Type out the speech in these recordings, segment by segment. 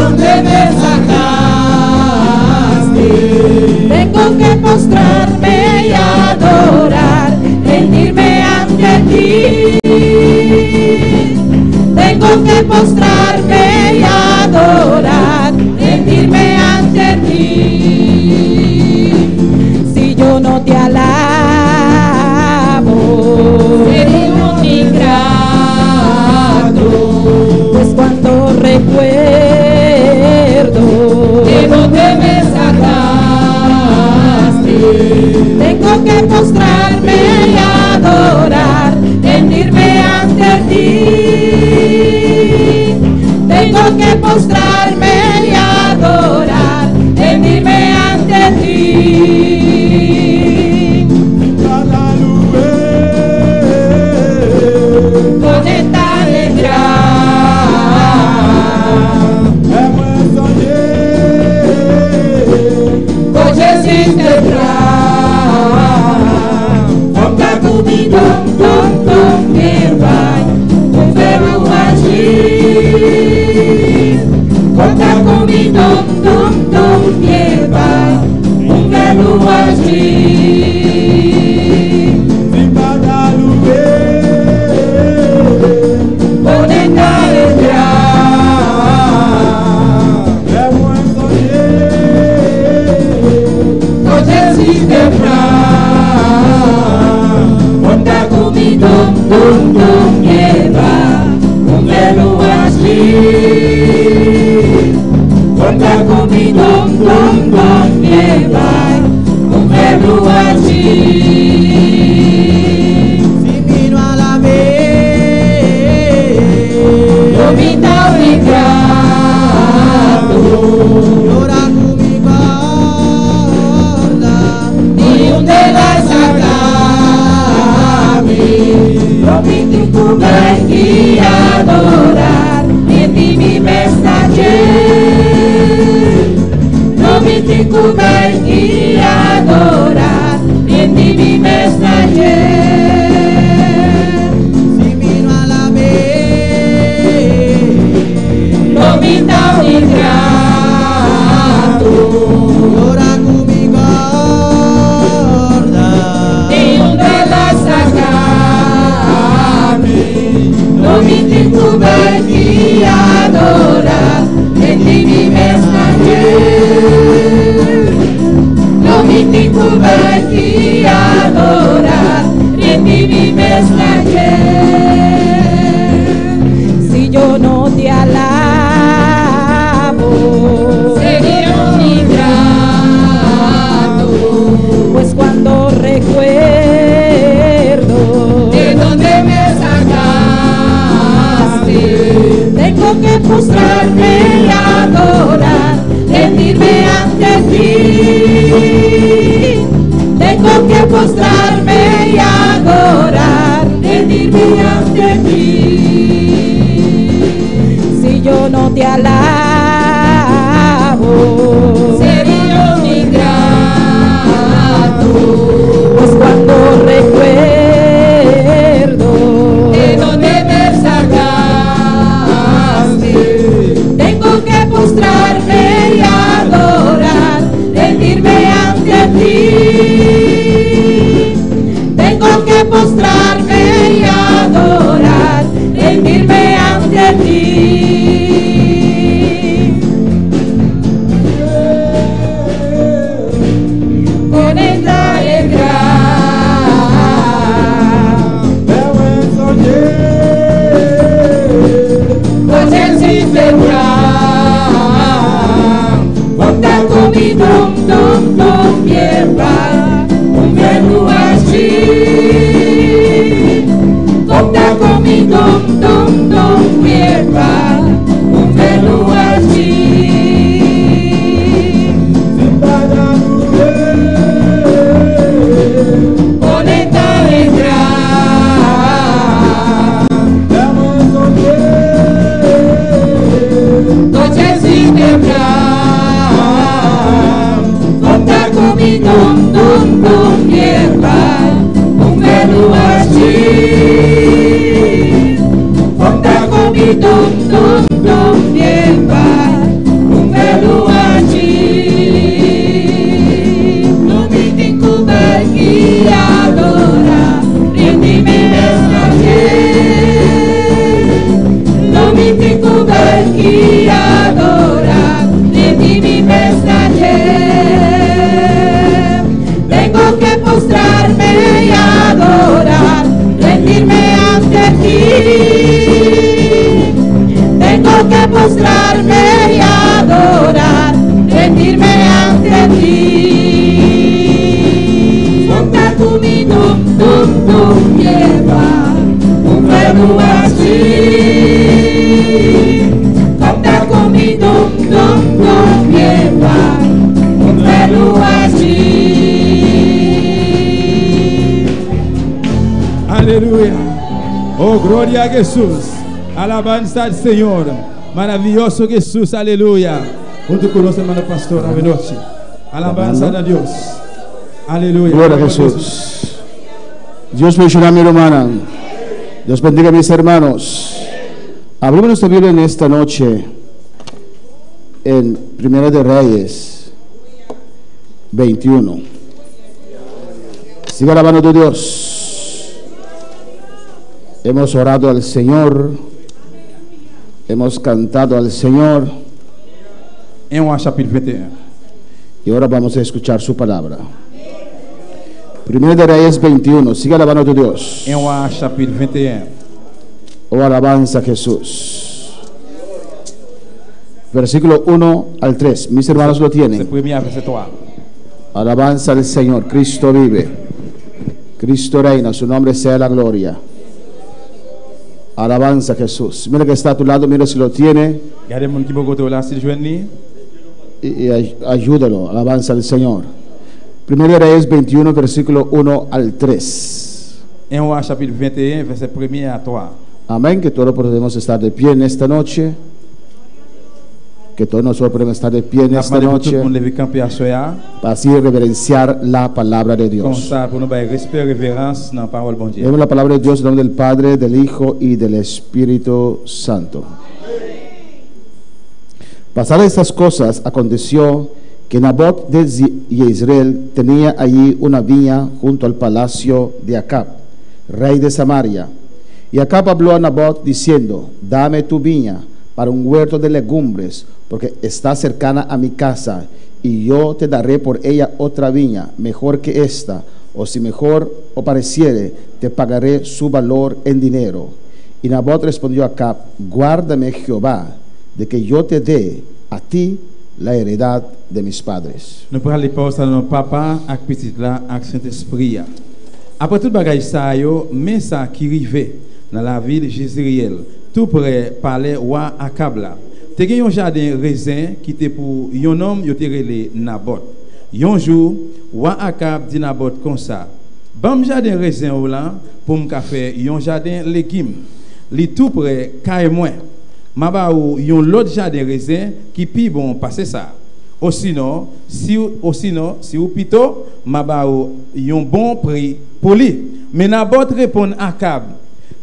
donde me sacaste. Tengo que postrarme y adorar, rendirme ante ti. Tengo que postrarme y adorar, rendirme ante ti. Si yo no te alabo, seré un ingrato, pues cuando recuerdo de donde me sacaste, tengo que postrarme y adorar, rendirme ante ti. Tengo que postrarme y adorar, rendirme ante ti. Con esta alegría hoje se conta comigo, meu Pai, o verbo agir. Conta comigo, meu Pai, o verbo agir. Bonita alegria hoje se conta comigo, meu Pai, o verbo agir. Conta comigo, meu Pai, o verbo agir. Si miro a la vez, Eu me dá o ingrato, llora con mi guarda, de onde vai sacar-me. Eu me digo bem que adorar, e de mim mensageiro. Eu me digo bem que adorar, e de mim mensageiro. si miro a la vez, No me dá o ingrato, llora con mi guarda, de onde vai sacar-me. No me digo bem que adorar, entre mim mensageiro. No me digo bem que adorar, entre mim mensageiro. Si yo no te alabo, sería un ingrato, pues cuando recuerdo de donde me sacaste, tengo que postrarme y adorar, rendirme ante ti. Tengo que postrarme y adorar, rendirme ante ti. Si yo no te alabo, sería un ingrato, pues cuando recuerdo de donde me sacaste, tengo que postrarme y adorar, rendirme ante ti. Tengo que postrarme y adorar, rendirme ante ti. Con esta alegría hoje se vendrá. Conta comigo, meu Pai, o verbo agir. Conta comigo, meu Pai, o verbo agir. Con esta alegría hoje se vendrá. Conta comigo, meu Pai, o verbo agir. Conta comigo, meu Pai, y adorar, redimime esta ayer. Tengo que postrarme y adorar, rendirme ante ti. Tengo que postrarme y adorar, rendirme ante ti. Conta comigo, tum, lleva un verbo así. Conta comigo, tum, lleva un verbo así. Aleluya. Oh, gloria a Jesús. Alabanza al Señor. Maravilloso Jesús. Aleluya. Junto con los hermanos pastor, a noche. Alabanza a Dios. Aleluya. Gloria a Jesús. Dios bendiga a mi hermana. Dios bendiga a mis hermanos. Abrimos nuestra Biblia en esta noche en Primera de Reyes 21. Siga alabando a Dios. Hemos orado al Señor. Hemos cantado al Señor. En Juan capítulo 21. Y ahora vamos a escuchar su palabra. Primera de Reyes 21. Siga alabando a Dios. En Juan capítulo 21. Oh, alabanza a Jesús. Versículo 1 al 3. Mis hermanos lo C'est tienen. premier verset 3. Alabanza al Señor. Cristo vive. Cristo reina. Su nombre sea la gloria. Alabanza a Jesús. Mira que está a tu lado. Mira si lo tiene. Regardez mon qui beaucoup là s'il joue ni. Y ayúdalo. Alabanza al Señor. Primera de Reyes 21, versículo 1 al 3. En Juan capítulo 21 verset 1 à 3. Amén. Que todos podemos estar de pie en esta noche. Que todos nosotros podemos estar de pie en esta noche. Para así reverenciar la palabra de Comme Dios. ça, pour nous faire respect, révérence dans la parole bon Dieu. Leemos la palabra de Dios en nombre del Padre, del Hijo y del Espíritu Santo. Pasadas estas cosas, aconteció que Nabot de Jezreel tenía allí una viña junto al palacio de Acab, rey de Samaria. Y Acab habló a Nabot diciendo: dame tu viña para un huerto de legumbres, porque está cercana a mi casa, y yo te daré por ella otra viña, mejor que esta, o si mejor o pareciere, te pagaré su valor en dinero. Y Nabot respondió a Acab: guárdame Jehová, de que yo te dé a ti la heredad de mis padres. Nous prenons les pauses à notre papa, avec petit là, avec Saint-Esprit. Après tout bagage ça yo, mais ça qui arrivait dans la ville de Jezreel, tout près palais roi Acab là. Te gen yon jardin raisin qui était pour yon homme yo te relé Nabot. Yon jour, roi Acab dit Nabot comme ça: "Bam jardin raisin ou là pour me faire yon jardin légumes. Li tout près caille moi. Ma ba ou yon l'autre jardin raisin qui pi bon passer ça. Ou sinon, si ou pito, ma ba ou yon bon prix pour lui." Mais Nabot répond à Acab: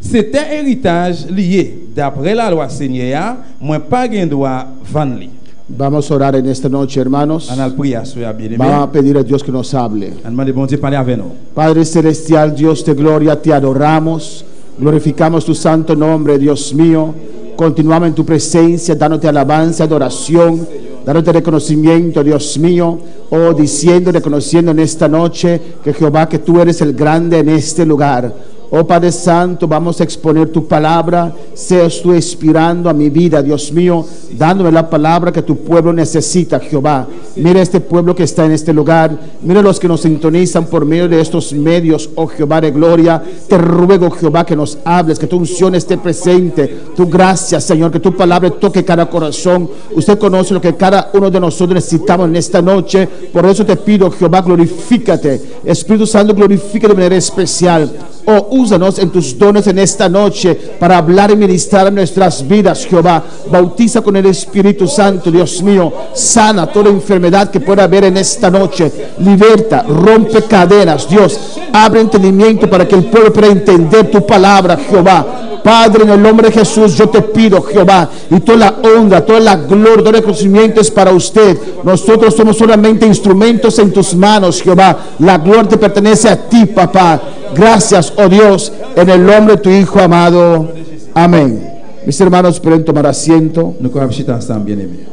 "C'était héritage lié. D'après la loi seigneur, moi pas gain droit vendre li." Vamos a orar en esta noche, hermanos. On a prié à ce bien-aimé. Vamos a pedir a Dios que nos hable. On demande bon Dieu parler avec nous. Padre celestial, Dios de gloria, te adoramos, glorificamos tu santo nombre, Dios mío. Continuamos en tu presencia, dándote alabanza, adoración, dándote reconocimiento, Dios mío. Oh, diciendo, reconociendo en esta noche que Jehová, que tú eres el grande en este lugar. Oh Padre Santo, vamos a exponer tu palabra. Seas tú inspirando a mi vida, Dios mío, dándome la palabra que tu pueblo necesita, Jehová. Mira este pueblo que está en este lugar. Mira los que nos sintonizan por medio de estos medios, oh Jehová de gloria. Te ruego, Jehová, que nos hables, que tu unción esté presente. Tu gracia, Señor, que tu palabra toque cada corazón. Usted conoce lo que cada uno de nosotros necesitamos en esta noche. Por eso te pido, Jehová, glorifícate. Espíritu Santo, glorifícate de manera especial. Oh, úsanos en tus dones en esta noche para hablar y ministrar en nuestras vidas, Jehová. Bautiza con el Espíritu Santo, Dios mío. Sana toda enfermedad que pueda haber en esta noche. Liberta, rompe cadenas, Dios. Abre entendimiento para que el pueblo pueda entender tu palabra, Jehová. Padre, en el nombre de Jesús, yo te pido, Jehová, y toda la honra, toda la gloria, todo el reconocimiento es para usted. Nosotros somos solamente instrumentos en tus manos, Jehová. La gloria te pertenece a ti, papá. Gracias, oh Dios, en el nombre de tu Hijo amado. Amén. Mis hermanos pueden tomar asiento, Nous allons chiter ensemble, bien-aimés.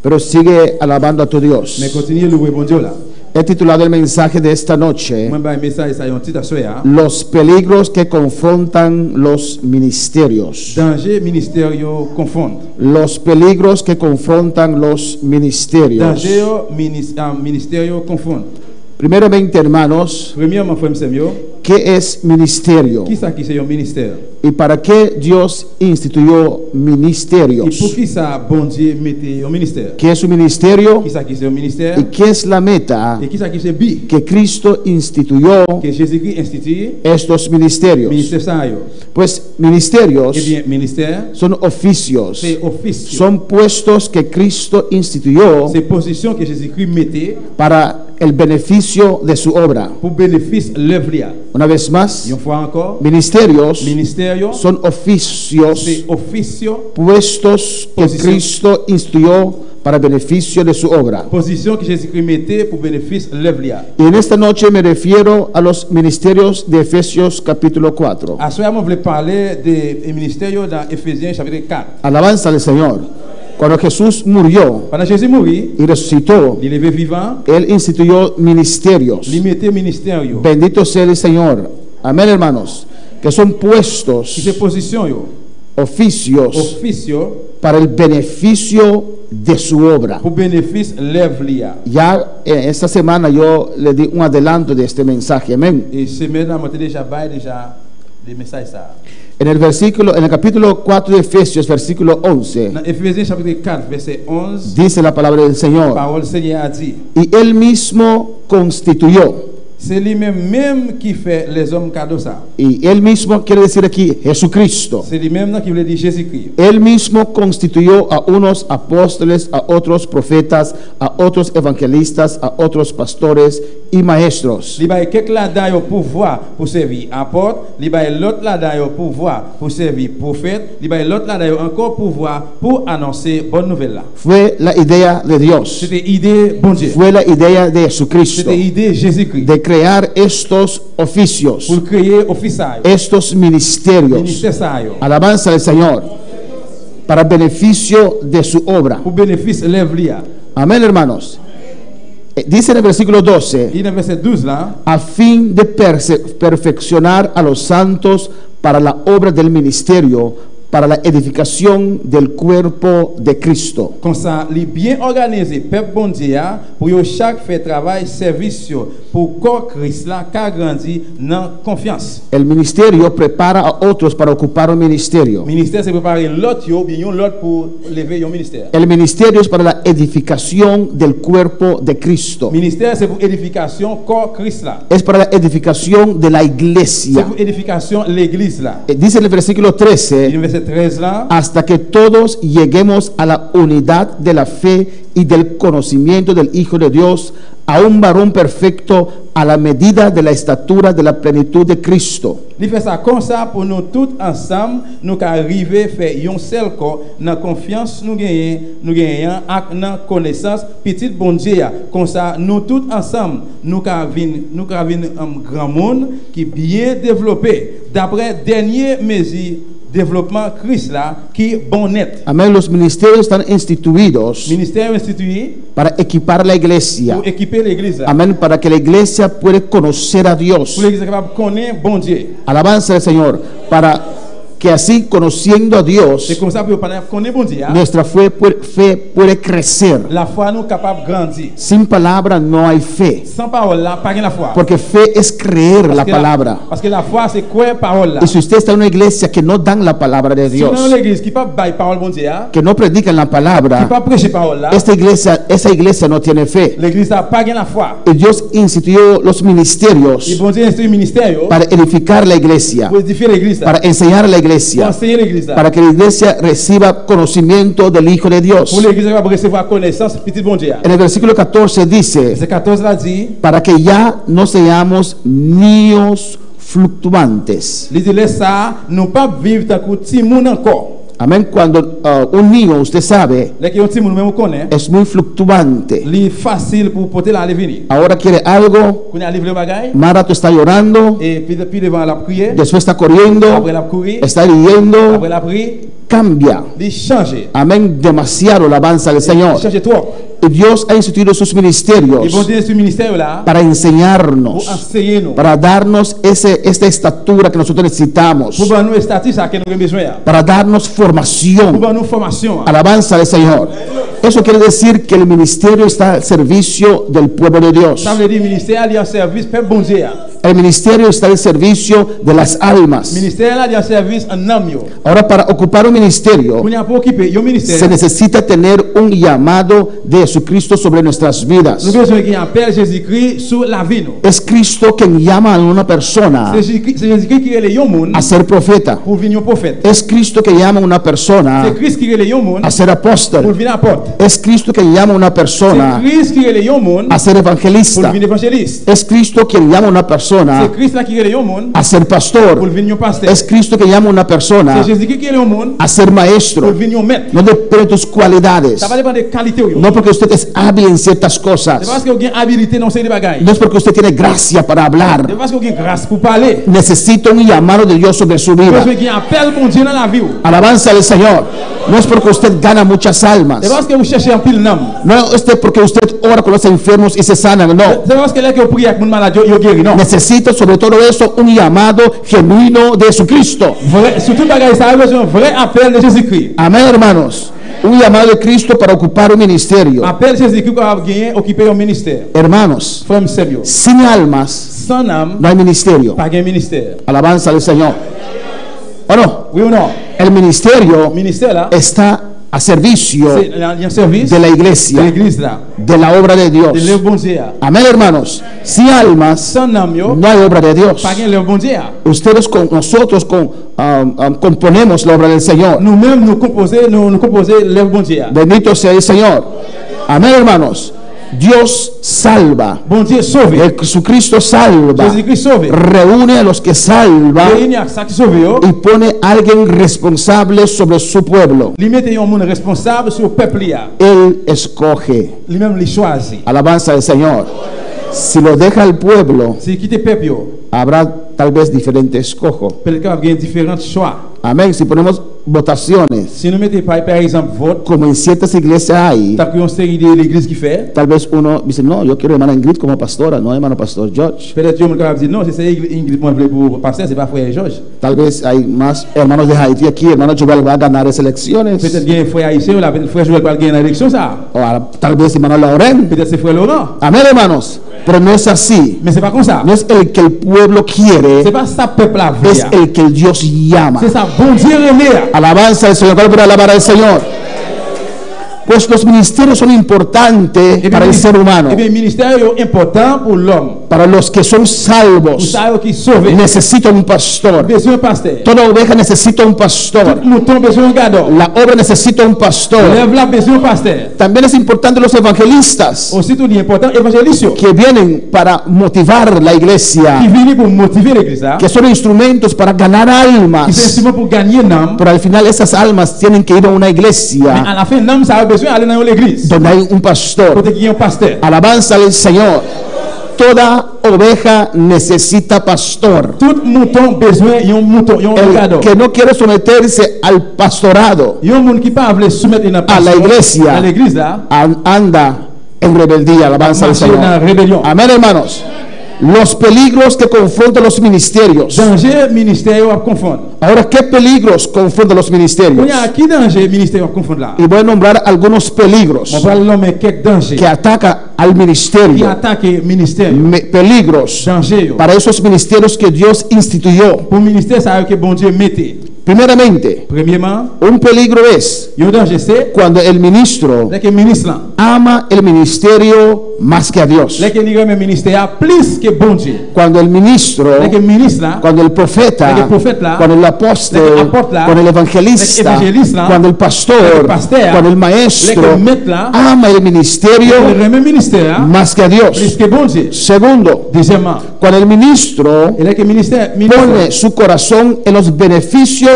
pero sigue alabando a tu Dios. Mais continuez louer bon Dieu là. He titulado el mensaje de esta noche Moi, un message, ça y est un petit assoya. Los peligros que confrontan los ministerios. Danger ministérieux confondent. Los peligros que confrontan los ministerios. Danger ministérieux confondent. Primeramente, hermanos, Premièrement, frère Samuel, ¿qué es ministerio? qui ça qui c'est un ministère? ¿Y para qué Dios instituyó Et ministerios? pour qui ça bon Dieu mettez un ministère? ¿Qué es un ministerio? Qui ça qui c'est un ministère? ¿Y qué es la meta Et qui ça qui c'est bi? que Cristo instituyó Que Jésus-Christ institue estos ministerios? ministère ça yo. Pues ministerios Eh bien, ministère, son oficios, c'est office. son puestos que Cristo instituyó C'est position que Jésus-Christ mettait para el beneficio de su obra. pour bénéfice l'œuvre là. Una vez más, Une fois encore, ministerios ministère son oficios, c'est officio, puestos que Posición. Cristo instituyó para beneficio de su obra. position que Jésus-Christ mettait pour bénéfice l'œuvre là. Y en esta noche me refiero a los ministerios de Efesios capítulo 4. À ce moment, je voulais parler des ministères dans Éphésiens chapitre 4. Alabanza al Señor. Cuando Jesús murió Pendant Jésus mourit, y resucitó, il est vivant, Él instituyó ministerios. il mettait ministère yo. Bendito sea el Señor. Amén, hermanos. Que son Qui puestos, c'est position yo, oficios, officio para el beneficio de su obra. pour bénéfice l'œuvre là. Ya esta semana yo le di un adelanto de este mensaje. Amén. Et semaine là, moi déjà bail déjà des messages ça. En el capítulo 4 de Efesios, versículo 11, Dans Éphésiens chapitre 4 verset 11, dice la palabra del Señor. parole du Seigneur a dit, Y Él mismo constituyó. c'est lui-même qui fait les hommes cadeaux ça. Y Él mismo quiere decir aquí Jesucristo. C'est lui-même qui voulait dire Jésus-Christ. Él mismo constituyó a unos apóstoles, a otros profetas, a otros evangelistas, a otros pastores y maestros. Il y a quelques là-dedans au pouvoir pour servir apôtre, il y a l'autre là-dedans au pouvoir pour servir prophète, il y a l'autre là-dedans encore pouvoir pour annoncer bonne nouvelle là. Fue la idea de Dios. C'était idée bon Dieu. Fue la idea de Jesucristo C'était idée Jésus-Christ de crear estos oficios, pour créer office ça, estos ministerios. ministère ça yo, Alabanza al Señor. Para beneficio de su obra. pour bénéfice l'œuvre là. Amén, hermanos. Dice en el versículo 12. Il y a verset 12 là, A fin de perfeccionar a los santos para la obra del ministerio, para la edificación del cuerpo de Cristo. comme ça, il bien organisé peuple bon Dieu a, pour yo chaque fait travail service yo, pour corps Christ là qu'a grandi dans confiance. El ministerio prepara a otros para ocupar un ministerio. Ministère c'est préparer l'autre yo, bien l'autre pour lever un ministère. El ministerio es para la edificación del cuerpo de Cristo. Ministère c'est pour édification corps Christ là. Es para la edificación de la C'est iglesia. pour édification l'église là. Dice en el versículo Il 13, verset 13 là, hasta que todos lleguemos a la unidad de la fe y del conocimiento del Hijo de Dios, a un varón perfecto a la medida de la estatura de la plenitud de Cristo. il fait ça comme ça pour nous tous ensemble nous arriver faire un seul corps dans confiance nous gagner ak dans connaissance petit bon Dieu a. Comme ça nous tous ensemble nous venir un grand monde qui bien développé d'après dernier mesure développement Christ là qui bon net. Amén. Los ministerios están instituidos Ministère institué para equipar la iglesia. pour équiper l'église là. Amén. Para que la iglesia pueda conocer a Dios. Pour l'église capable de connaître bon Dieu. Alabanza al Señor. Para que así, conociendo a C'est Dios, comme ça pour connaître bon Dieu. nuestra fe puede crecer. La foi nous capable de grandir. Sin palabra no hay fe. Sans parole là, pas la foi. Porque fe es creer la que palabra. parce que la foi c'est quoi parole là. Y si usted está en una iglesia que no dan la palabra de Si dans Dios, l'église qui pas bail parole bon Dieu, que no predican la qui palabra, pas prêcher parole là, esa iglesia no tiene fe. l'église a pas la foi. Y Dios instituyó los Et ministerios bon Dieu instruit ministère para edificar la iglesia, pour édifier l'église là, para enseñar a la pour iglesia, enseigner l'église là. para que la iglesia reciba conocimiento del Hijo de Dios. Pour l'église va recevoir connaissance petit bon Dieu. En el versículo 14 dice, Verset 14 là dit, para que ya no seamos niños fluctuantes. il dit laisse ça, nous pas vivre tant que petit monde encore. Amén. Cuando un niño, usted sabe, Là que un petit monde même connaît, es muy fluctuante. il facile pour porter la venir. Ahora quiere algo, Qu'on a livré bagaille más rato está llorando, et puis devant la prière, después está corriendo, après la courir, está riendo, après la prière, cambia. Il change. Amén, demasiado la alabanza del Señor. Il change trop. Y Dios ha instituido sus Et bon ministerios Dieu, ce ministère-là, para pour enseñarnos, enseigner nous. para darnos esta estatura que nosotros necesitamos, Pour nous statut ça que nous avons besoin. para darnos Pour formación. nous formation. Alabanza del Señor. Eso quiere decir que el ministerio está al servicio del pueblo de Dios. Ça veut dire ministère est en service peuple bon Dieu. El ministerio está al servicio de las almas. Ministère là est en service en âme yo. Ahora, para ocupar un ministerio, Pour n'y pour occuper yo se ministère. necesita tener un llamado de Jesucristo sobre nuestras vidas. Nous besoin qu'il appelle Jésus-Christ sur la vie nous. Es Cristo quien llama a una persona C'est Jésus-Christ qui relève yon monde a ser profeta. pour venir prophète. Es Cristo que llama a una persona C'est Christ qui relève yon monde a ser pour apóstol. venir apôtre. Es Cristo que llama a una C'est persona Christ qui relève yon monde a ser pour evangelista. venir évangéliste. Es Cristo quien llama a una C'est persona Christ là qui relève yon monde a ser pour pastor. venir pasteur. Es Cristo que llama a una persona C'est Jésus-Christ qui relève yon monde a ser pour maestro. venir maître. No depende de tus cualidades. Ça va dépendre des qualités yo. No porque usted es hábil en ciertas C'est cosas. parce que vous avez habilité dans ces bagages. No es porque usted tiene gracia para hablar. C'est parce que vous avez grâce pour parler. Necesita un llamado de Dios sobre su Vous vida. avez un appel bon Dieu dans la vie. Alabanza al Señor. No es porque usted gana muchas almas. C'est parce que vous cherchez un pile nom. No es porque usted ora con los enfermos y se sanan. No. C'est parce que là que vous priez avec mon malade, vous guéri. Non. Necesita sobre todo eso un llamado genuino de Jesucristo. Vrai, surtout bagage ça, c'est un vrai appel de Jésus-Christ. Amén, hermanos. Un llamado de Cristo para ocupar un ministerio. Appel Jésus-Christ pour gagner, occuper un ministère. Hermanos, Frère sérieux. sin almas Sans âme, no hay ministerio. pas de ministère. Alabanza al Señor. ¿O no? Oui ou non? El ministerio Ministère là, está a servicio c'est un service de la de iglesia, l'église là, de la obra de de Dios. l'œuvre bon Dieu. Amén, hermanos. Sin almas Sans âme, yo, no hay obra de Dios. pas de l'œuvre bon Dieu. Ustedes con nosotros componemos la obra del Señor. Nous-mêmes, nous composer l'œuvre bon Dieu. Bendito sea el Señor. Amén, hermanos. Dios salva. Bon Dieu sauve. Jesucristo salva. Jésus-Christ sauve. Reúne a los que salva Réunir avec ça qui sauve yo. y pone a alguien responsable sobre su pueblo. Lui mette un monde responsable sur le peuple là. Él escoge. Lui-même les choisit. Alabanza del Señor. Si lo deja al pueblo, C'est quitter peuple yo. habrá tal vez diferentes escojo. Peut-être qu'il y a différents choix. Amén. Si ponemos votaciones, Si nous mettons par exemple vote, como en ciertas iglesias hay, t'as pris une série de l'église qui fait. tal vez uno dice, no, yo quiero hermana Ingrid como pastora, no hermano pastor George. Peut-être que capable de dire non, c'est Ingrid pour passer, c'est pas frère Georges. Tal vez hay más hermanos de Haití aquí, hermano Joel va a ganar esas elecciones. Peut-être qu'il y a un frère haïtien, ou là, peut-être frère Joël va gagner l'élection ça. Tal vez hermano Lauren. Peut-être c'est frère Laurent. Amén, hermanos. Pero no es así. Mais c'est pas comme ça. No es el que el pueblo C'est quiere, pas ça peuple la vie. es el que el Dios llama. C'est ça bon Dieu remet. Alabanza al Señor. ¿Cuál puede alabar al Señor? Pues los ministerios son importantes para el ser humano. Eh bien, ministère est important pour l'homme. Para los que son Pour salvos, ça qui sauve. necesita un pastor. Besoin un pasteur. Toda oveja necesita un pastor. Tout mouton besoin un gardeur. La obra necesita un pastor. Lève la besoin un pasteur. También es importante los evangelistas Aussi tout important évangéliste que vienen para motivar la qui iglesia, viennent pour motiver l'église là. que son instrumentos para ganar Qui fait almas. instrument pour gagner une âme. Pero al final esas almas tienen que ir a una Mais iglesia à la fin, l'âme ça a besoin d'aller dans l'église. donde hay un pastor. Pour qu'il y ait un pasteur. Alabanza al Señor. Toda oveja necesita pastor. Tout mouton besoin d'un mouton, d'un El gardeur. que no quiere someterse al pastorado Il y a un monde qui pas veut soumettre une a la iglesia à l'église là. anda en rebeldía. Alabanza al Marcher dans la Señor. rébellion. Amén, hermanos. Los peligros que confrontan los ministerios. Danger ministère à confondre. Ahora, ¿qué peligros confrontan los Il ministerios? y a qui danger ministère à confondre là? Y voy a nombrar algunos peligros On va nommer quelques dangers que ataca al qui ministerio. attaquent ministère. Peligros Danger yo. para esos ministerios que Dios instituyó. Pour ministère ça que bon Dieu mettait. Primeramente, Premièrement, un peligro es il y a un danger c'est cuando el ministro que ministre là. ama el ministerio más que a Dios. Les que n'y a ministère plus que bon Dieu. Cuando el ministro, Les que ministre là. cuando el profeta, El profeta, cuando el el apóstol, apóstol, cuando el el evangelista, evangelista, cuando el pastor, el pastor, cuando el les maestro que mettent là. ama el Le ministerio remet ministère más que a plus Dios. que bon Dieu. Segundo, Deuxièmement, cuando el ministro il y a que ministère pone su corazón en los beneficios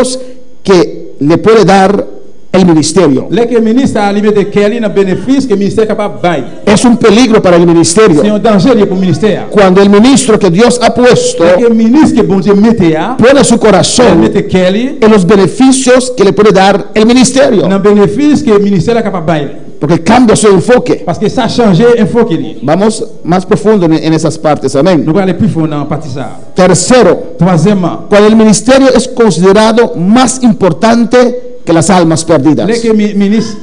que le puede dar el ministerio. Les que ministre a liberté quel un bénéfice que le ministère est capable de bailler. Es un peligro para el ministerio. C'est un danger pour le ministère. Cuando el ministro que Dios ha puesto Les que ministre que bon Dieu mette à, pone su corazón mette quel en los beneficios que le puede dar el ministerio, un bénéfice que le ministère est capable de bailler. porque cambia su enfoque. Parce que ça a changé l'info qu'il y a. Vamos más profundo en esas partes, amén. Nous allons aller plus fort dans la partie ça. Tercero, Troisièmement, cuando el ministerio es considerado más importante que las almas perdidas. les que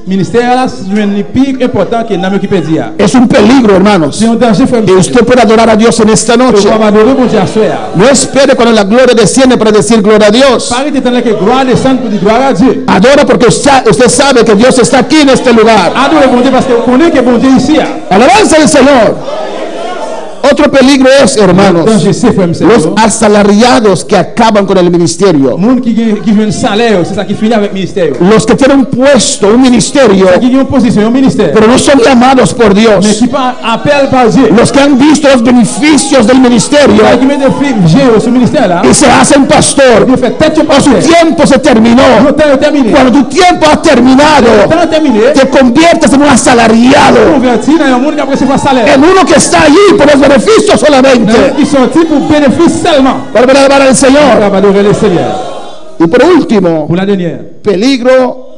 ministère là c'est un plus important que l'homme qui perdit. Es un peligro, hermanos. C'est un danger frère. Que usted pueda adorar a Dios en esta noche. Tu vas adorer bon Dieu à soir. No espere cuando la gloria desciende para decir gloria a Dios. Pas arrêter tant que gloire descende pour dire gloire à Dieu. Adora porque usted sabe que Dios está aquí en este lugar. Adorez bon Dieu parce que vous connaissez que bon Dieu ici. Alabanza al Señor. Otro peligro es, hermanos, Danger c'est frère los asalariados que acaban con el ministerio. monde qui veut un salaire, c'est ça qui finit avec le ministère. Los que tienen un puesto, un ministerio, Qui ont une position au ministère. pero no son llamados por Mais Dios. qui pas appel par Dieu. Los que han visto los beneficios del ministerio Qui met des films gérer ce ministère là. y se hacen pastor. Il fait tête au O su pasteur. tiempo se terminó. Le temps est terminé. Cuando tu tiempo ha terminado, Le temps est terminé. te conviertes en un asalariado, Converti dans un monde qui a recevoir salaire. en uno que está allí por los beneficios solamente. Ils sont ici pour bénéfice seulement. Para alabar al On Señor. va adorer le Seigneur. Y por último, Pour la dernière. peligro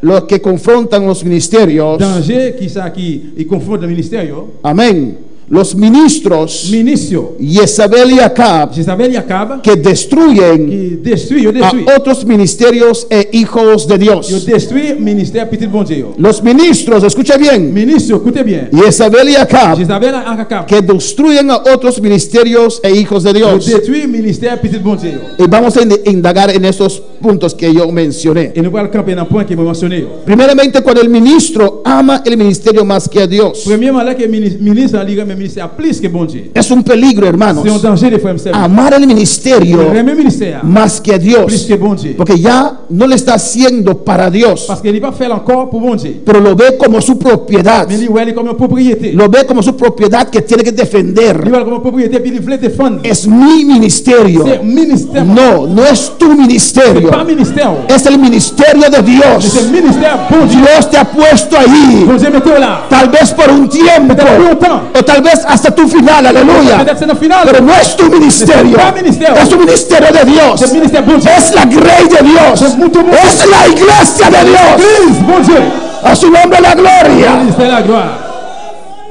los que confrontan los ministerios. Danger qui confronte le ministère. Amén. Los ministros Ministre. Jezabel y Acab Jezabel y Acab que destruyen qui détruit, a otros ministerios e hijos de Ils Dios. détruit le ministère petit bon Dieu. Los ministros, escucha bien, Ministre, écoutez bien. Jezabel y Acab Jezabel y Acab que destruyen a otros ministerios e hijos de Dios. détruit le ministère petit bon Dieu. Y vamos a indagar en esos puntos que yo mencioné. Et nous allons camper dans le point qui est mentionné. Primeramente, cuando el ministro ama el ministerio más que a Dios. Premièrement, là que le ministre a lié le ministère plus que bon Dieu. Es un peligro, hermanos, C'est un danger des frères et sœurs. amar el ministerio Le ministère más que a plus Dios. que bon Dieu. Porque ya no le está haciendo para Dios, Parce qu'il n'est pas fait encore pour bon Dieu. pero lo ve como su propiedad. Mais il voit comme une propriété. Lo ve como su propiedad que tiene que Il defender. voit comme une propriété puis il veut défendre. Es mi ministerio. C'est ministère. No, no es tu ministerio. Pas ministère. Es el ministerio de C'est Dios. le ministère bon Dieu. Dios te ha puesto ahí. Bon Dieu mettez là. Tal vez por un tiempo. Peut-être plus longtemps. O tal vez hasta tu final. Aleluya. Peut-être c'est le final. Pero no es tu ministerio. Es tu ministerio. Es tu ministerio de Dios. C'est le ministère bon Dieu. Es la grey de Dios. Es mucho más. Es la iglesia de Dios. Église, bon Dieu. A su nombre la gloria. Ministère la gloire.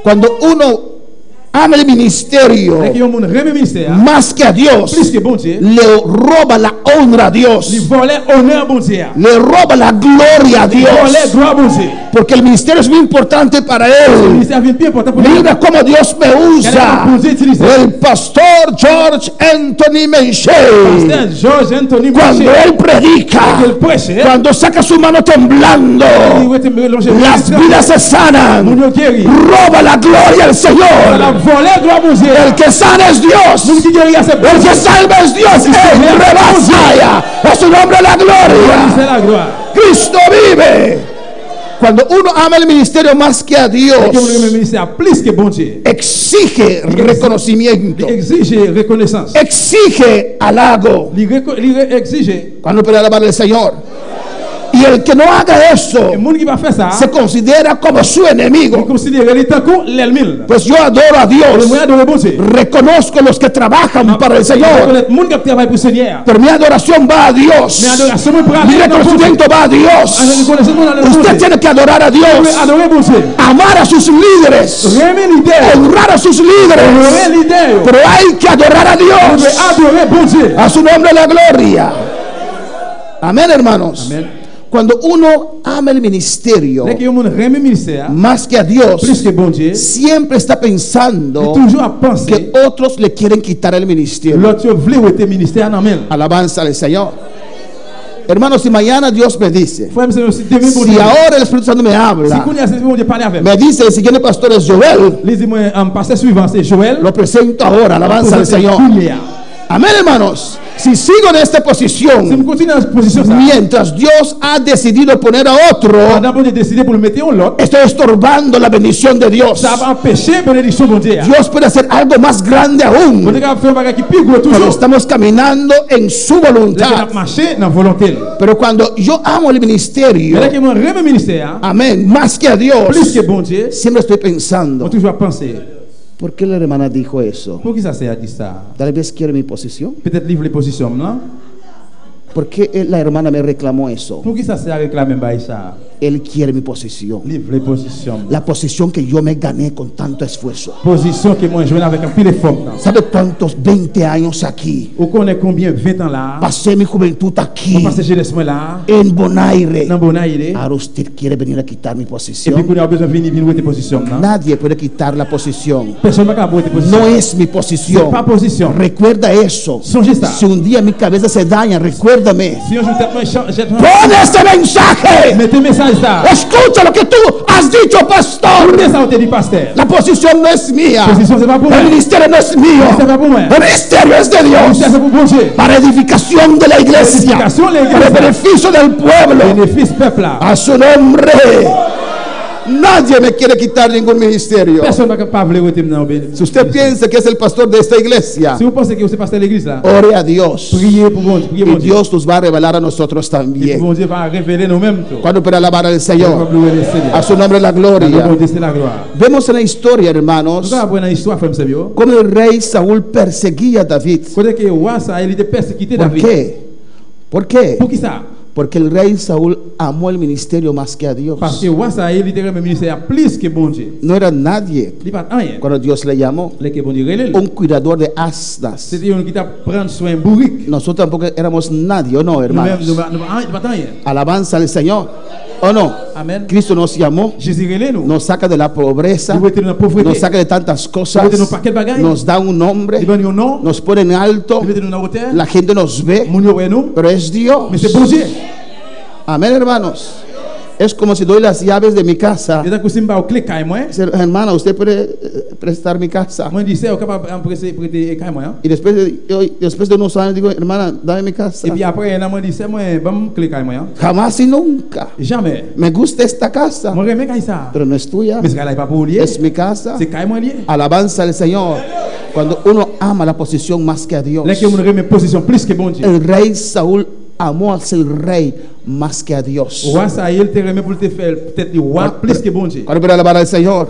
Cuando uno ama el ministerio Dès qu'il y a un monde remet ministère, más que a plus Dios, que bon Dieu, le roba la honra a il Dios. volait honneur bon Dieu. Le roba la gloria a Il volait Dios. gloire bon Dieu. Porque el ministerio es muy importante para Le él. ministère vient bien important pour nous. Mira cómo Dios me usa. Bon Dieu utilise. El pastor George Anthony Menchey, Pasteur George Anthony cuando Michel, él predica, il prêche, cuando saca su mano temblando, las vidas se sanan. Mon guéri. Roba la gloria al La Señor. volée gloire bon Dieu. El que sana es Dios. Nous qui guérit à ses El que salva es Dios. El rebasaya. A su nombre la gloria. c'est la gloire. Cristo vive. Cuando uno ama el ministerio más que a Dios, Et que le ministère plus que bon Dieu. exige reconocimiento, Il exige reconnaissance. exige halago. Il exige. Cuando puede alabar al Señor. Y el que no haga eso Le monde qui va faire ça, se considera como su il enemigo. considère l'État comme l'ennemi. Pues yo adoro a Le Dios, moyen de bon Dieu. reconozco los que trabajan para el Señor, Le monde qui travaille pour le Seigneur. pero mi adoración va a Mais Dios. adoration pour Mi reconocimiento va a Dios. Usted tiene que adorar a Dios, adorer bon Dieu. amar a sus líderes, Remet l'idée. honrar a sus líderes, Remet l'idée. pero hay que adorar a On Dios. veut adorer bon Dieu. A su nombre la gloria. Amén, hermanos. Amen. Cuando uno ama el ministerio Dès que le monde remet ministère, más que a Dios, plus que bon Dieu, siempre está il pensando toujours à penser que otros le quieren quitar el ministerio. l'autre voulait être ministère dans main. Alabanza al Señor. Hermanos, si mañana Dios me dice, Frère, c'est aussi demain bon si Dieu. ahora el Espíritu Santo me Si habla, qu'on y a ce bon Dieu parler avec. me dice el siguiente pastor es Joel, Les dis-moi, en passé suivant, c'est Joël. lo presento ahora. Alabanza al Señor. Amén, hermanos. Si sigo en esta Si je posición, continue dans cette position, ça, mientras Dios ha decidido poner a otro, pendant que j'ai décidé pour le mettre en l'autre, estoy estorbando la bendición de Dios. ça va empêcher la bénédiction de Dieu. Dios puede hacer algo más grande Vous aún êtes capable de faire un bagage qui plus gros cuando toujours. estamos caminando en su Là, voluntad. vous marchez dans la volonté. Pero cuando yo amo el Mais ministerio, là, que moi, le ministère, amén, más que a Dios, plus que bon Dieu, siempre estoy on pensando, toujours penser. ¿por qué la hermana dijo eso? Pour qui ça s'est dit ça? Tal vez quiere mi posición. Peut-être livre les positions, non? ¿Por qué la hermana me reclamó eso? Pour qui ça s'est réclamé by ça? Él quiere mi posición. Livre les positions. La posición que yo me gané con tanto esfuerzo. Position que moi, je viens avec un pile de forme. ¿Sabe cuántos 20 años aquí? Vous connaissez combien? 20 ans là. Pasé mi juventud On aquí, passe jeunesse moi là. en Bonaire. Dans Bonaire. Ahora usted quiere venir a quitar mi Et puis, posición. qu'on a besoin de venir tes positions. Non? Nadie puede quitar la posición. Personne ne va tes positions. No es mi C'est posición. pas position. Recuerda eso. Songez ça. Si un día mi cabeza se daña, recuérdame. Si un jour, jette Pon este mensaje. mettez message ça. Escucha lo que tú has dicho, pastor. Écoutez ça, on te dit pasteur. La posición no es mía. Position, c'est pas pour moi. El ministerio no es mío. C'est pas pour moi. El ministerio es de Ministère, Dios. c'est pour bon Dieu. Para edificación de la iglesia. Edificación de la iglesia. Para el beneficio del pueblo. Bénéfice peuple là. A su nombre. Nadie me quiere quitar ningún ministerio. Personne ne va capable de retirer dans le Si usted piensa que es el pastor de esta iglesia, Si vous pensez que vous êtes pasteur de l'église là, ore a Dios. priez pour bon, priez Y mon Dieu. Dios nos va a revelar a nosotros Et también. bon Dieu va révéler nous-mêmes tout. Cuando para alabar al On va Señor. louer le Seigneur. A su nombre la Dans le gloria. bon Dieu, c'est la gloire. Vemos en la historia, Nous hermanos, allons voir une histoire, frère Samuel. cómo el rey Saúl perseguía a David. Côté que le roi ça, il était persécuté ¿Por David. qué? ¿Por qué? Pour qui ça? Porque el rey Saúl amó el ministerio más que a Dios. Parce que le roi ça, il était le ministère plus que bon Dieu. No era nadie Il pas rien. cuando Dios le llamó. Les que bon Dieu relève. Un cuidador de asnas. C'était un qui t'a prendre soin bourrique. Nosotros tampoco éramos nadie, ¿o no, Nous-mêmes, hermanos? nous pas rien. Alabanza al Señor. ¿O no? Amen. Cristo nos llamó, Jésus relève nous. nos saca de la pobreza, Il va être dans la pauvreté. nos saca de tantas cosas, Il va être dans paquet de bagailles. nos da un nombre, Il va nous nom. nos pone en alto, Il va être dans la hauteur. la gente nos ve, Mon Dieu, nous. pero es Dios. Mais c'est bon Dieu. Amén, hermanos. Es como si doy las llaves de mi casa. Et donc, si je vais au clic, moi, Dice, hermana, usted puede prestar mi casa. moi, je dis, c'est capable de prêter moi. Hein? Y después de unos años digo, hermana, dame mi casa. Et puis après, moi, je dis, c'est moi, bon clic, moi. Hein? Jamás y nunca. Jamais. Me gusta esta casa, Moi, j'aime bien ça. pero no es tuya. Mais ce gars-là, il pas pour lier. Es mi casa. C'est quand moi lié. Alabanza al Señor. Cuando uno ama la posición más que a Dios. Là, que on remet position plus que bon Dieu. El rey Saúl amó a ser rey más que a Dios. Roi, ça, il te remet pour te faire peut-être le roi plus que bon Dieu. Cuando puede alabar al Señor.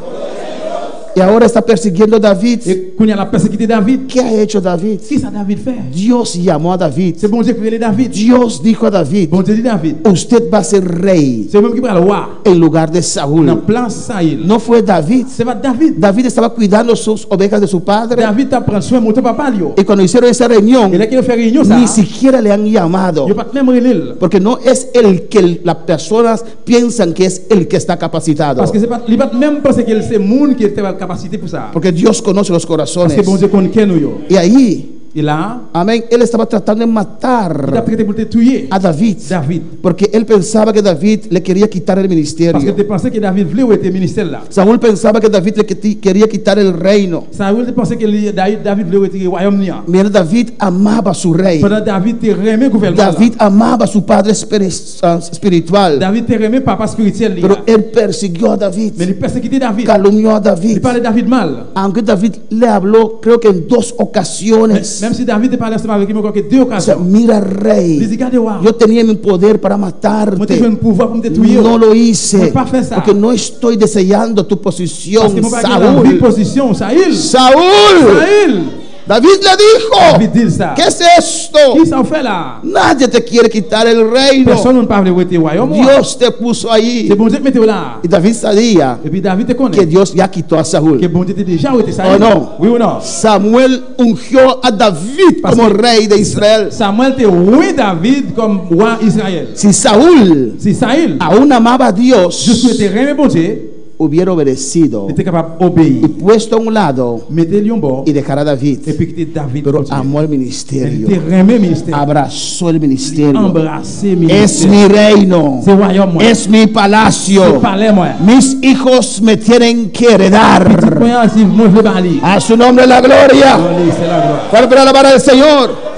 Y ahora está persiguiendo a David. Et quand il a persécuté David, ¿Qué ha hecho David? qu'est-ce que David fait? Dios llamó a David. C'est bon Dieu qui relève David. Dios dijo a David, Bon Dieu dit David. usted va a ser rey C'est lui-même qui prend le roi. en lugar de Dans Saúl. plan Saïl. No fue David. C'est pas David. David estaba cuidando sus ovejas de su padre. David t'a pris soin de mon papa. Yo. Y cuando hicieron esa reunión, Et là, qu'il a fait réunion, ça. ni siquiera le han llamado. Il pas même relève. Porque no es el que las personas piensan que es el que está capacitado. Parce que c'est pas, il pas même pensé que c'est le monde qui était la capacité pour ça. Porque Dios conoce los Parce corazones. que bon Dieu connaît nous yo. Y ahí, Et là, amén, él estaba tratando de il a matar traité pour te tuer a David. David. Porque él pensaba que David le quería quitar el Parce que ministerio. tu pensais que David voulait ou était ministère là. Saúl pensaba que David le quería quitar el reino. Saül tu pensais que David voulait retirer le royaume là. Mira, David amaba a su rey. Pendant David te remet gouvernement. David amaba a su padre espiritual. David te remet papa spirituel là. Pero él persiguió a David. Mais il persécutait David. Calumnió a Il David. parlait David mal. Aunque David le habló, creo que en 2 ocasiones. Même si David te parlait avec lui encore que 2 O sea, occasions. mira, Il rey, dit garde roi. yo tenía mi poder para Moi te matarte. donne pouvoir pour me tuer. No lo hice. Moi, pas fait ça. Porque no estoy deseando tu Parce posición, que moi pas dans Saúl. position Saül. Saúl. Saül. David le David dijo, dit ça. ¿qué es esto? Qui s'en fait là? Nadie te quiere quitar el reino. Personne ne parle de retirer le royaume. Dios te puso ahí. C'est bon Dieu qui mette là. Y David sabía Et puis David te que connaît. Dios ya quitó a Saúl. Que bon Dieu te déjà retiré Saül. Oh non. Oui ou non? Samuel ungió a David Parce como que- rey de Israel. Samuel te oui David comme roi Israël. Si Saúl Si Saül, aún amaba a je Dios, souhaitais remettre bon Dieu, hubiera obedecido Il était capable y d'obéir. puesto a un lado Mettez-le en bord. y dejar a David. Et puis quitter David. Pero continuer. amó el Il était ministerio, remis ministère. abrazó el ministerio. Embrasser Es ministère. mi reino, C'est royaume moi. es mi C'est palacio. palais moi. Mis hijos me tienen que Petit heredar. point si moi je veux parler. A su nombre la gloria. Allez, c'est la gloire. ¿Cuál para alabar al Señor?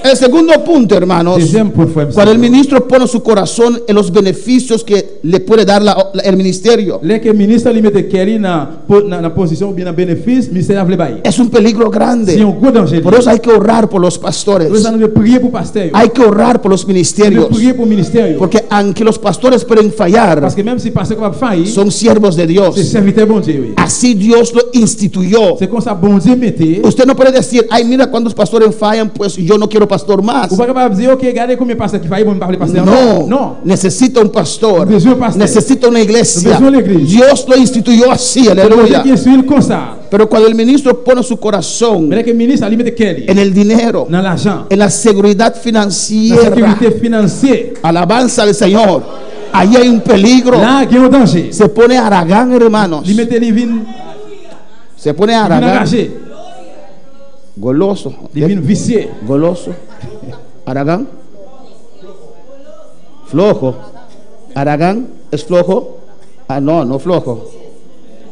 El segundo punto, hermanos, Deuxième point, frère. cuando el ministro pone su corazón en los beneficios que le puede dar el ministerio, Les que ministre lui mette Kelly dans position ou bien dans bénéfice, ministère a voulu bailler. es un peligro C'est grande. un gros danger. Por eso hay que orar por los pastores, Nous allons prier pour pasteur. hay que orar por los Nous ministerios, prier pour ministère. porque aunque los pastores pueden fallar, Parce que même si pasteur capable faillir, son siervos de c'est Dios. serviteur bon Dieu. Oui. Así Dios lo instituyó. C'est comme ça bon Dieu mettez. Usted no puede decir, ay, mira cuántos pastores fallan, pues yo no quiero pastor más. Ou pas capable de dire OK, regardez combien de pasteurs qui faillent pour me parler pasteur. No, Non. necesita un pastor, Besoin de pasteur. necesita una iglesia. Besoin de iglesia. Dios lo instituyó así, Le aleluya. qui suit comme ça. Pero cuando el ministro pone su corazón Mais les que ministre lui mette Kelly en el dinero, dans l'argent, en la seguridad dans la financiera, sécurité financière, alabanza al Señor, ahí hay un peligro. là il y a un danger. Se pone Aragán, hermanos. Lui mette les vins Se pone Aragán, enragés, goloso. les vins viciés. Goloso. Aragán. Flojo. Aragán es flojo. Ah, no, no flojo.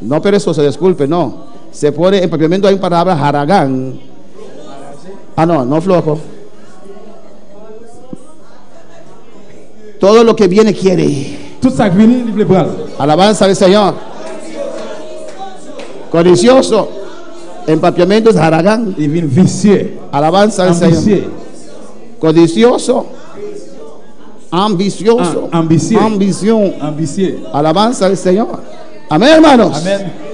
No perezoso, disculpe, no. Se pone en papiamento, hay palabra Aragán. Ah, no, no flojo. Todo lo que viene quiere. Tout ça qui vient, il veut prendre. Alabanza al Señor. Codicioso. Empapiamiento es Aragán. Les vins vicieux, Alabanza al Señor. ambitieux. Codicioso, ambicioso, Ambicieux. ambición, Ambitieux. alabanza al Señor. Amén, hermanos. Amen.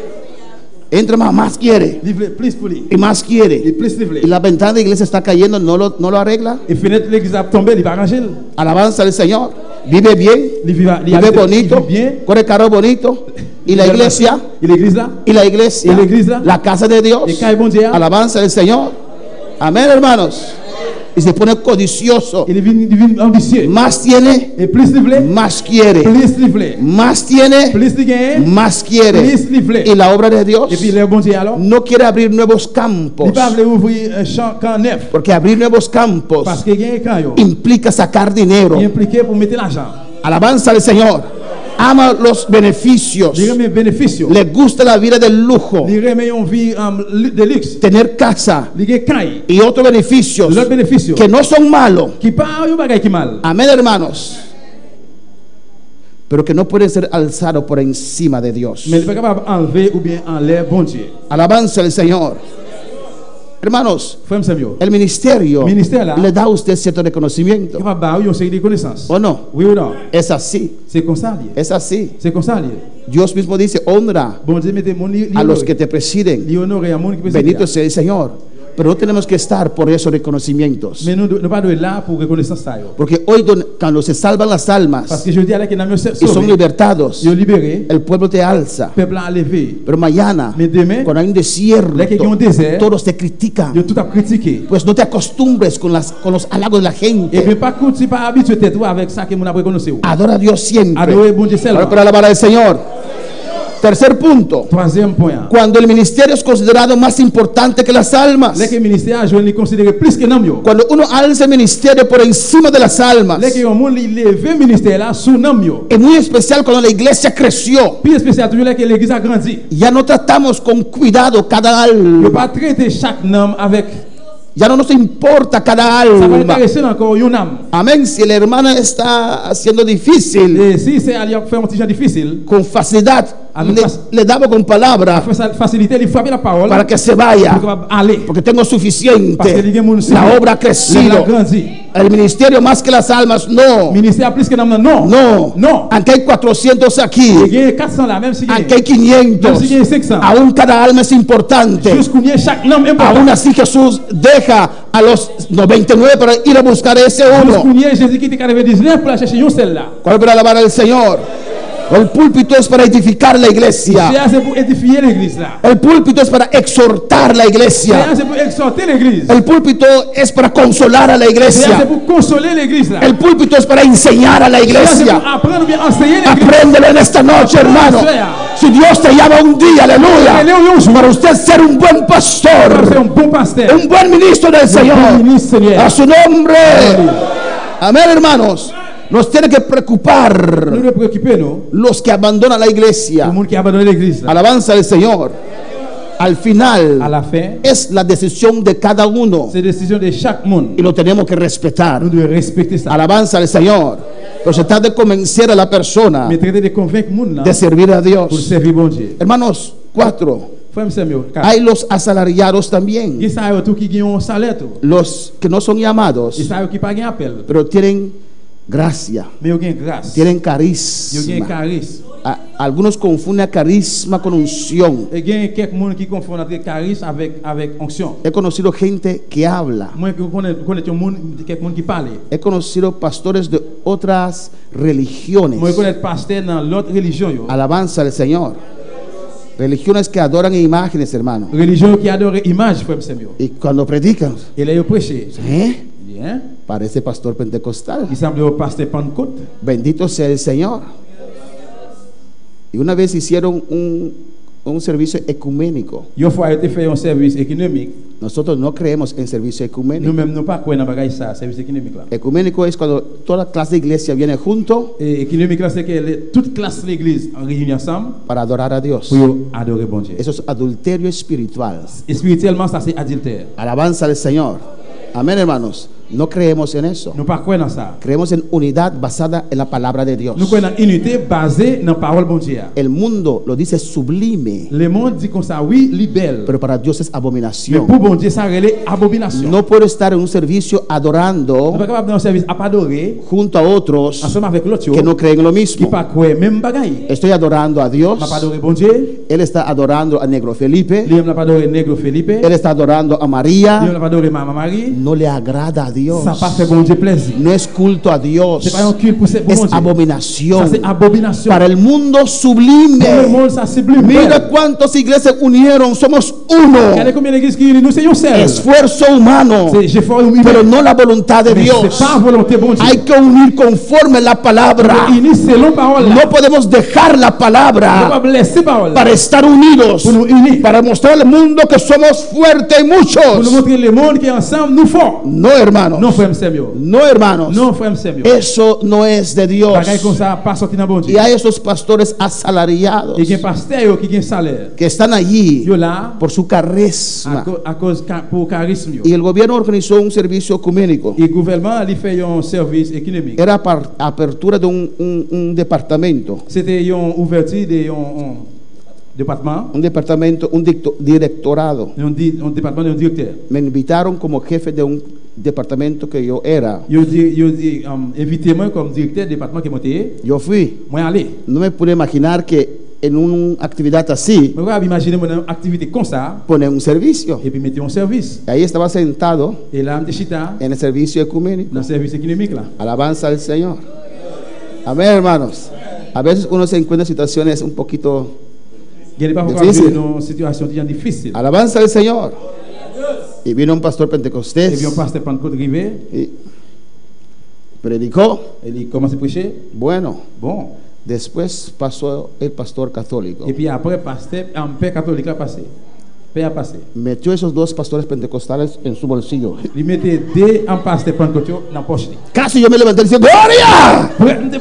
Entre más quiere Il veut plus pour lui. y más Il quiere. plus il Y veut. la ventana de la iglesia está cayendo, no lo arregla. Et fenêtre l'église a tombé, il va arranger. Alabanza al Señor. Vive bien, Il vit vive bonito, bien. corre carro bonito. Y la iglesia, Et l'église là, y la iglesia, Y la iglesia, la casa de Dios. et quand il bon Dieu, Alabanza al Señor. Amén, hermanos. Y se pone codicioso. il vient ambitieux. Más tiene, Et plus il veut, más quiere. plus il veut. Más tiene, Plus il gagne, más quiere. plus il veut. Y la obra de Dios Et puis le bon Dieu alors, no quiere abrir nuevos campos, il va vouloir ouvrir un champ camp neuf. porque abrir nuevos campos Parce que gagne camp yo. implica sacar dinero. Il est impliqué pour mettre l'argent. Alabanza al Señor. Ama los beneficios. Il remet bénéfice. Le gusta la vida del lujo, Il remet une vie de luxe. tener casa Il gagne camp. y otros beneficios L'autre bénéfice. que no son malos. Qui pas un bagage qui mal. Amén, hermanos. Pero que no pueden ser alzados por encima de Dios. Mais il n'est pas capable d'enlever ou bien enlever bon Dieu. Alabanza al Señor. Hermanos, Frère Samuel. el ministerio Ministère là. le da a usted cierto reconocimiento. Il va avoir une série de connaissances. ¿O no? Oui ou non? Es así, C'est comme ça lié. es así. C'est comme ça lié. Dios mismo dice, honra Bon Dieu mettez mon a los que te presiden. honorer à mon qui Bendito sea el Señor. Pero no tenemos que estar por esos reconocimientos. Mais nous ne pas de là pour reconnaissance ça yo. Porque hoy cuando se salvan las Parce almas que je dis à la que n'a mieux y son sauvé. libertados, Yo libéré, el pueblo te alza. peuple a levé. Pero mañana, Mais demain, cuando hay un desierto, là qu'il y a un désert, todos te critican. yo tout a critiqué. Pues no te acostumbres con los halagos de la Et gente. puis pas continue pas habitué tête avec ça que mon a reconnaissé. Adora a Dios siempre. Adorer bon Dieu Ahora seulement. para alabar al Señor. Tercer punto. Troisième point. Cuando el ministerio es considerado más importante que las almas. Là que le ministère a joué les considérer plus que nam yo. Cuando uno alza el ministerio por encima de las almas. Là que on monde levé ministère là sous nam yo. Es muy especial cuando la iglesia creció. Puis spécial toujours là que l'église a grandi. Ya no tratamos con cuidado cada Ne alma. pas traiter chaque nam avec Ya no nos importa cada ça va alma. intéresser encore une âme. Amén. Si la hermana está haciendo difícil, Et si c'est à faire un petit genre difficile, con facilidad Avec le damos con palabra faciliter, il frappe la parole para que se vaya. pour qu'il va aller. Porque tengo Parce que suficiente. les gens La obra ha a crecido. grandi. El ministerio más que las almas, no. Ministère plus que nam non. No. Non. Aunque hay 400 aquí, Il y a 400 là, même si il aunque hay même 500, si il y a 500. aún cada alma es importante. Jusqu'où il y a chaque nom important. Aún así Jesús deja a los 99 para ir a buscar ese Jusqu'où uno. il y a Jésus qui était 99 pour aller chercher une celle là. ¿Cuál para alabar al Señor? El púlpito es para edificar la iglesia. C'est pour édifier l'église là. El púlpito es para exhortar la iglesia. C'est pour exhorter l'église. El púlpito es para consolar a la C'est iglesia. pour consoler l'église là. El púlpito es para enseñar a la C'est iglesia. pour apprendre ou bien enseigner l'église. Apréndelo en esta noche, hermano. Si Dios te llama un día, aleluya, para usted ser un buen pastor, C'est un bon pasteur. un buen ministro del Señor, buen ministro, Seigneur. a su nombre. Amén, hermanos. Nos tiene que Nous preocupar devons préoccuper nous. los que abandonan la Le iglesia. monde qui a abandonné l'église. là. Alabanza del Señor. Al À final la fin, es la decisión de cada uno c'est la décision de chaque monde. y lo tenemos que respetar. Nous devons respecter ça. Alabanza al Señor. Pero se trata de convencer a la persona Mais traiter de convaincre le monde là de servir a pour Dios. servir bon Dieu. Hermanos, 4. Frère Samuel, Hay los asalariados il también, y a tout qui gagne un salaire tout. los que no son Il llamados, y a qui pas gagne appel. pero tienen gracia, Mais il y a grâce. tienen Il y a carisma. charisme. Algunos confunden carisma con unción. Et il y a quelques monde qui confondent entre charisme avec onction. He conocido gente que habla. Moi je connais un monde quelques monde qui parle. He conocido pastores de otras religiones. Moi je connais pasteur dans l'autre religion yo. Alabanza al Señor. Religiones que adoran imágenes, hermano. Religion qui adore image frère Samuel. Y cuando predican, Et là il prêche. ¿eh? Il dit hein, Parece pastor pentecostal. il semble un pasteur Pentecôte. Bendito sea el Señor. Y una vez hicieron un servicio ecuménico. Yo fois été fait un service économique. Nosotros no creemos en servicio ecuménico. Nous-mêmes nous pas croire dans bagage ça, service économique là. Ecuménico es cuando toda clase de iglesia viene junto Et économique là c'est que toute classe de l'église en réunion ensemble para adorar a Dios. pour adorer bon Dieu. Eso es adulterio espiritual. Et spirituellement ça c'est adultère. Alabanza al Señor. Amén, hermanos. No creemos en eso. Nous pas croire dans ça. Creemos en unidad basada en la palabra de Dios. Nous croyons dans unité basée dans la parole bon Dieu. El mundo lo dice sublime, Le monde dit comme ça oui, libelle. pero para Dios es Mais abominación. pour bon Dieu ça relève abomination. No puedo estar en un servicio Nous adorando pas capable dans un service à pas adorer junto a otros ensemble avec l'autre que no creen lo qui mismo. pas croire même bagaille. Estoy adorando a Dios. N'a pas adorer bon Dieu. Él está adorando a Negro Felipe. Lui n'a pas adorer Negro Felipe. Él está adorando a Lui María. n'a pas adorer Maman Marie. No le agrada a Dios. Ça pas fait bon Dieu plaisir. No es culto a Dios. C'est pas un culte pour Es bon Dieu. Ça abominación. c'est abomination. Para el mundo Pour le sublime. monde ça sublime. Mira cuántas iglesias unieron. Somos uno. Regardez combien d'églises qui nous c'est un seul. Esfuerzo humano. C'est effort humain. Pero no la voluntad de Mais Dios. c'est pas volonté bon Dieu. Hay que unir conforme la palabra. Unis selon parole. No podemos dejar la Ne pas palabra blesser parole. para estar unidos. Pour nous unir. Para mostrar al mundo que somos fuertes y Pour nous muchos. montrer le monde qui est ensemble nous fort. No, hermanos. Non frère Samuel. No, hermanos. Non frère Samuel. Eso no es de Dios. Bagaille comme ça pas sorti dans bon Dieu. Y hay esos pastores asalariados Et il y a un pasteur qui gagne salaire. que están allí Yo là por su carisma. à cause pour charisme yo. Y el gobierno organizó un servicio ecuménico. Et le gouvernement il fait un service économique. Era apertura de un departamento. C'était une ouverture de un département, Un departamento, un directorado. un département de un directeur. Me invitaron como jefe de un departamento que yo era. Yo dis invitez-moi comme directeur du département qui monté. Yo fui. Moi aller. No me pude imaginar que en una actividad así Mais vous imaginez une activité comme ça poner un servicio. et puis mettez un service. Ahí estaba sentado Et là on chita en el servicio ecuménico. dans le service économique là. Alabanza al Señor. Amén, hermanos. A veces uno se encuentra en situaciones un poquito. Il n'y a pas Difícil. encore une situation difficile. Alabanza al Señor. Y vino un pastor Et pentecostés puis on passe par Pentecôte arrivé y predicó. et il commence à prêcher. Bueno, Bon. después pasó el pastor católico. Et puis après pasteur un père catholique a passé. Père a passé. Metió esos dos pastores pentecostales en su bolsillo. Il mettait deux en pasteur Pentecôte dans la poche. Casi yo me levanté diciendo ¡Gloria!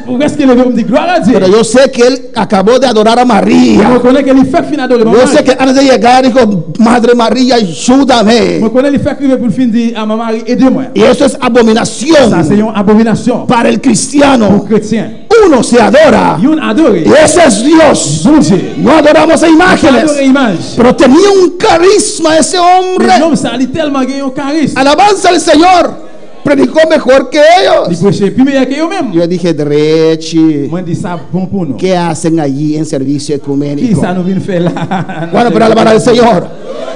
Pour est-ce qu'il me dit gloire à Dieu? Pero yo sé que él acabó de adorar a Je María. connais qu'il fait fin d'adorer Yo maman. sé que antes de llegar dijo, Madre María, ayúdame. Je connais qu'il fait crier pour fin dire à maman aidez-moi. Y eso es Ça c'est abominación une abomination para el pour cristiano. chrétien. Uno se adora. Il adore. Y ese es Dios. Bon Dieu. No adoramos a Adore imágenes. image. Pero tenía un carisma ese hombre. L'homme ça il tellement gagné un charisme. Alabanza al Señor. Predicó mejor que Il ellos. prêchait plus meilleur que eux-mêmes. Yo dije, Drechi, Moi dis ça bon pour nous. ¿qué hacen allí en servicio Qui ecuménico? ça nous vient faire là? Bueno, pero alabar al Señor.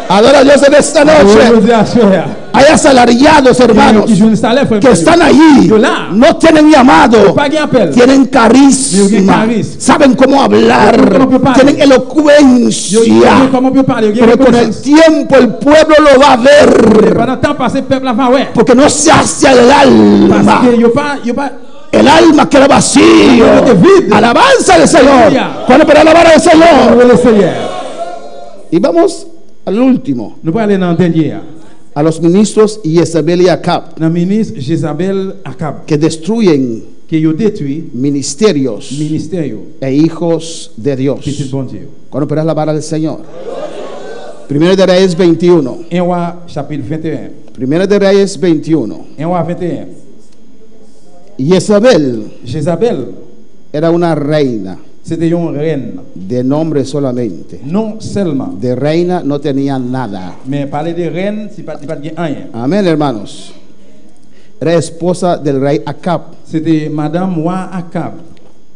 Adora a Dios en esta noche. Hay asalariados, hermanos, que están allí, no tienen llamado, tienen carisma, saben cómo hablar, tienen elocuencia, pero con el tiempo el pueblo lo va a ver, porque no se hacia el alma. El alma queda vacío. Alabanza al Señor. ¿Cuándo para alabar al Señor? Le Seigneur. Y vamos al último. Nous allons aller dans le dernier. A los ministros Jezabel y Acab, Dans le ministre Jézabel Akab, que destruyen qui a détruit ministerios le ministère e hijos de Dios. petit bon Dieu. ¿Cuándo para alabar al Señor? Primero de Reyes 21. 1 roi chapitre 21. Primero de Reyes 21. 1 roi 21. Jezabel Jézabel, era una reina c'était une reine. de nombre solamente. Non seulement, De reina no tenía nada. mais parler de reine, c'est pas rien. Amén, hermanos. Era esposa del rey Acab. C'était Madame Roi Akab.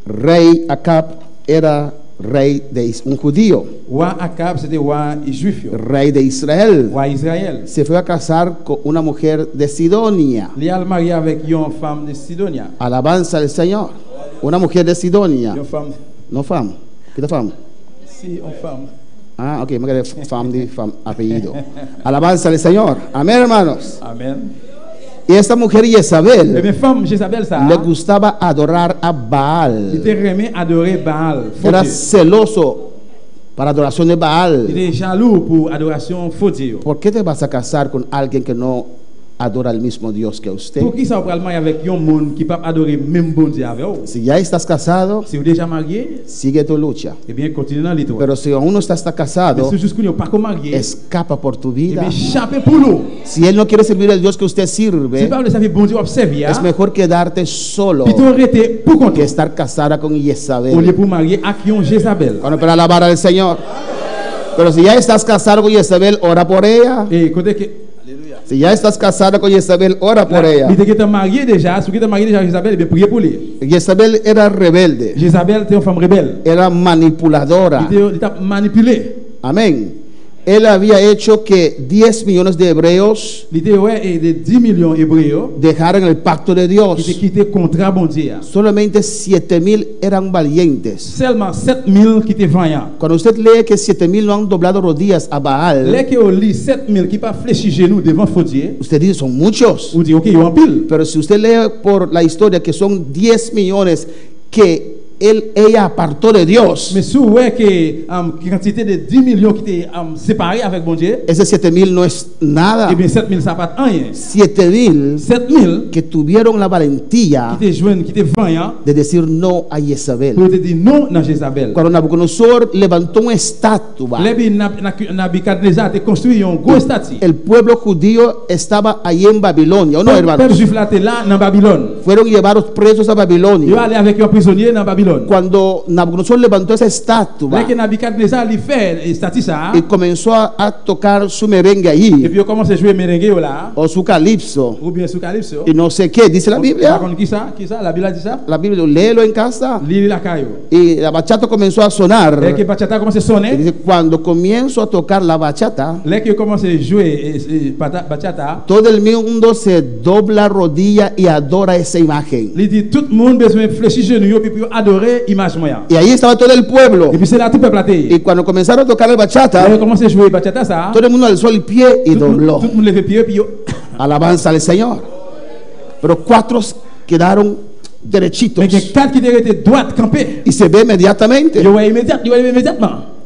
Rey Acab era rey de un judío, Roi Akab, c'était roi juif. rey de Israel. Roi Israël. Se fue a casar con una mujer de Sidonia. Il est marié avec une femme de Sidonia. Alabanza al Señor. Una mujer de Sidonia. Une femme, No fam. ¿Qué te fam? si une femme. Ah, ok, me quedé fam de fam, apellido. Alabanza al Señor. Amén, hermanos. Amen. Y esta mujer Et Jezabel mes femmes, Jézabel, ça, le gustaba adorar a il Baal. était remis adorer Baal. Faux Era Dieu. celoso para adoración de Il Baal. était jaloux pour adoration faux Dieu. ¿Por qué te vas a casar con alguien que no adora al mismo Dios que usted? Pour qui ça va marier avec un monde qui ne peut pas adorer même bon Dieu avec vous? Si ya estás casado, Si vous êtes déjà marié, sigue tu lucha. eh bien, continuez dans l'histoire. Pero si aún no estás Mais casado, si jusqu'à nous pas marié, escapa por tu eh vida. bien, échappez pour nous. Si él no quiere servir al Dios que usted Si sirve, pas vous savez bon Dieu observer, es mejor quedarte solo plutôt arrêter pour compte que estar casada con au lieu Jezabel. pour marier avec un Jézabel. Bueno, para alabar al Señor. Pero si ya estás casado con Jezabel, ora por ella. Et côté que Si ya estás casada con Jezabel, ora por ella. il était marié déjà, si vous êtes marié déjà avec Jézabel, eh bien, priez pour lui. Jezabel era rebelde, Jézabel était une femme rebelle. era manipuladora. Il était manipulé. Amén. Él había hecho que 10 millones de hebreos Il était ouais, et de 10 millions d'Hébreux dejaran el pacto de qui Dios. étaient quittés contre bon Dieu. Solamente 7,000 eran valientes. Seulement 7000 qui étaient vaillants. Cuando usted lee que 7,000 no han doblado rodillas a Baal, Les qui ont lu 7000 qui pas fléchi genoux devant faux Dieu, usted dice, son muchos. vous dites, ok, ils ont en pile. Pero si usted lee por la historia que son 10 millones que ella apartó de Dios, Mais si vous voyez que quantité de 10 millions qui étaient séparés avec bon Dieu, ese 7,000 no es nada. eh bien 7000 ça pas rien. 7,000 7000 que tuvieron la valentía qui étaient jeunes, qui étaient vaillants, de decir no a Jezabel. pour te dire non dans Jézabel. Cuando Nabucodonosor levantó una estatua, Les Nabucodonosor a construit un gros statue. el pueblo judío estaba allí en Babilonia, ¿o no, Le hermanos? peuple juif là était là dans Babylone. Fueron llevados presos a Il Babilonia. allé avec un prisonnier dans Babylone. Cuando Nabucodonosor levantó esa estatua Là que Nabucodonosor lui fait statue ça, y comenzó a tocar su merengue et allí, puis il commence à jouer merengue là, o su calipso, ou bien sous calypso. y no sé qué, dice la Biblia. Qui ça? Qui ça? La Bible dit ça? La Biblia, léelo en casa. Lili la caillou. Y la bachata comenzó a sonar. Dès que bachata commence à Y sonner, dice, cuando comienzo a tocar la bachata, dès que commence à jouer bachata, todo el mundo se dobla rodilla y adora esa imagen. il dit tout le monde besoin fléchir genoux puis pour adorer image moyen. Y ahí estaba todo el pueblo. Et puis c'est là tout peuple Y athée. cuando comenzaron a tocar la bachata, Dès commence à jouer bachata ça, todo el mundo alzó el pie y tout dobló. le monde levait pied puis Alabanza al Señor. Pero 4 quedaron derechitos. mais que 4 qui étaient droite campé. Y se ve inmediatamente. Yo voyais immédiatement.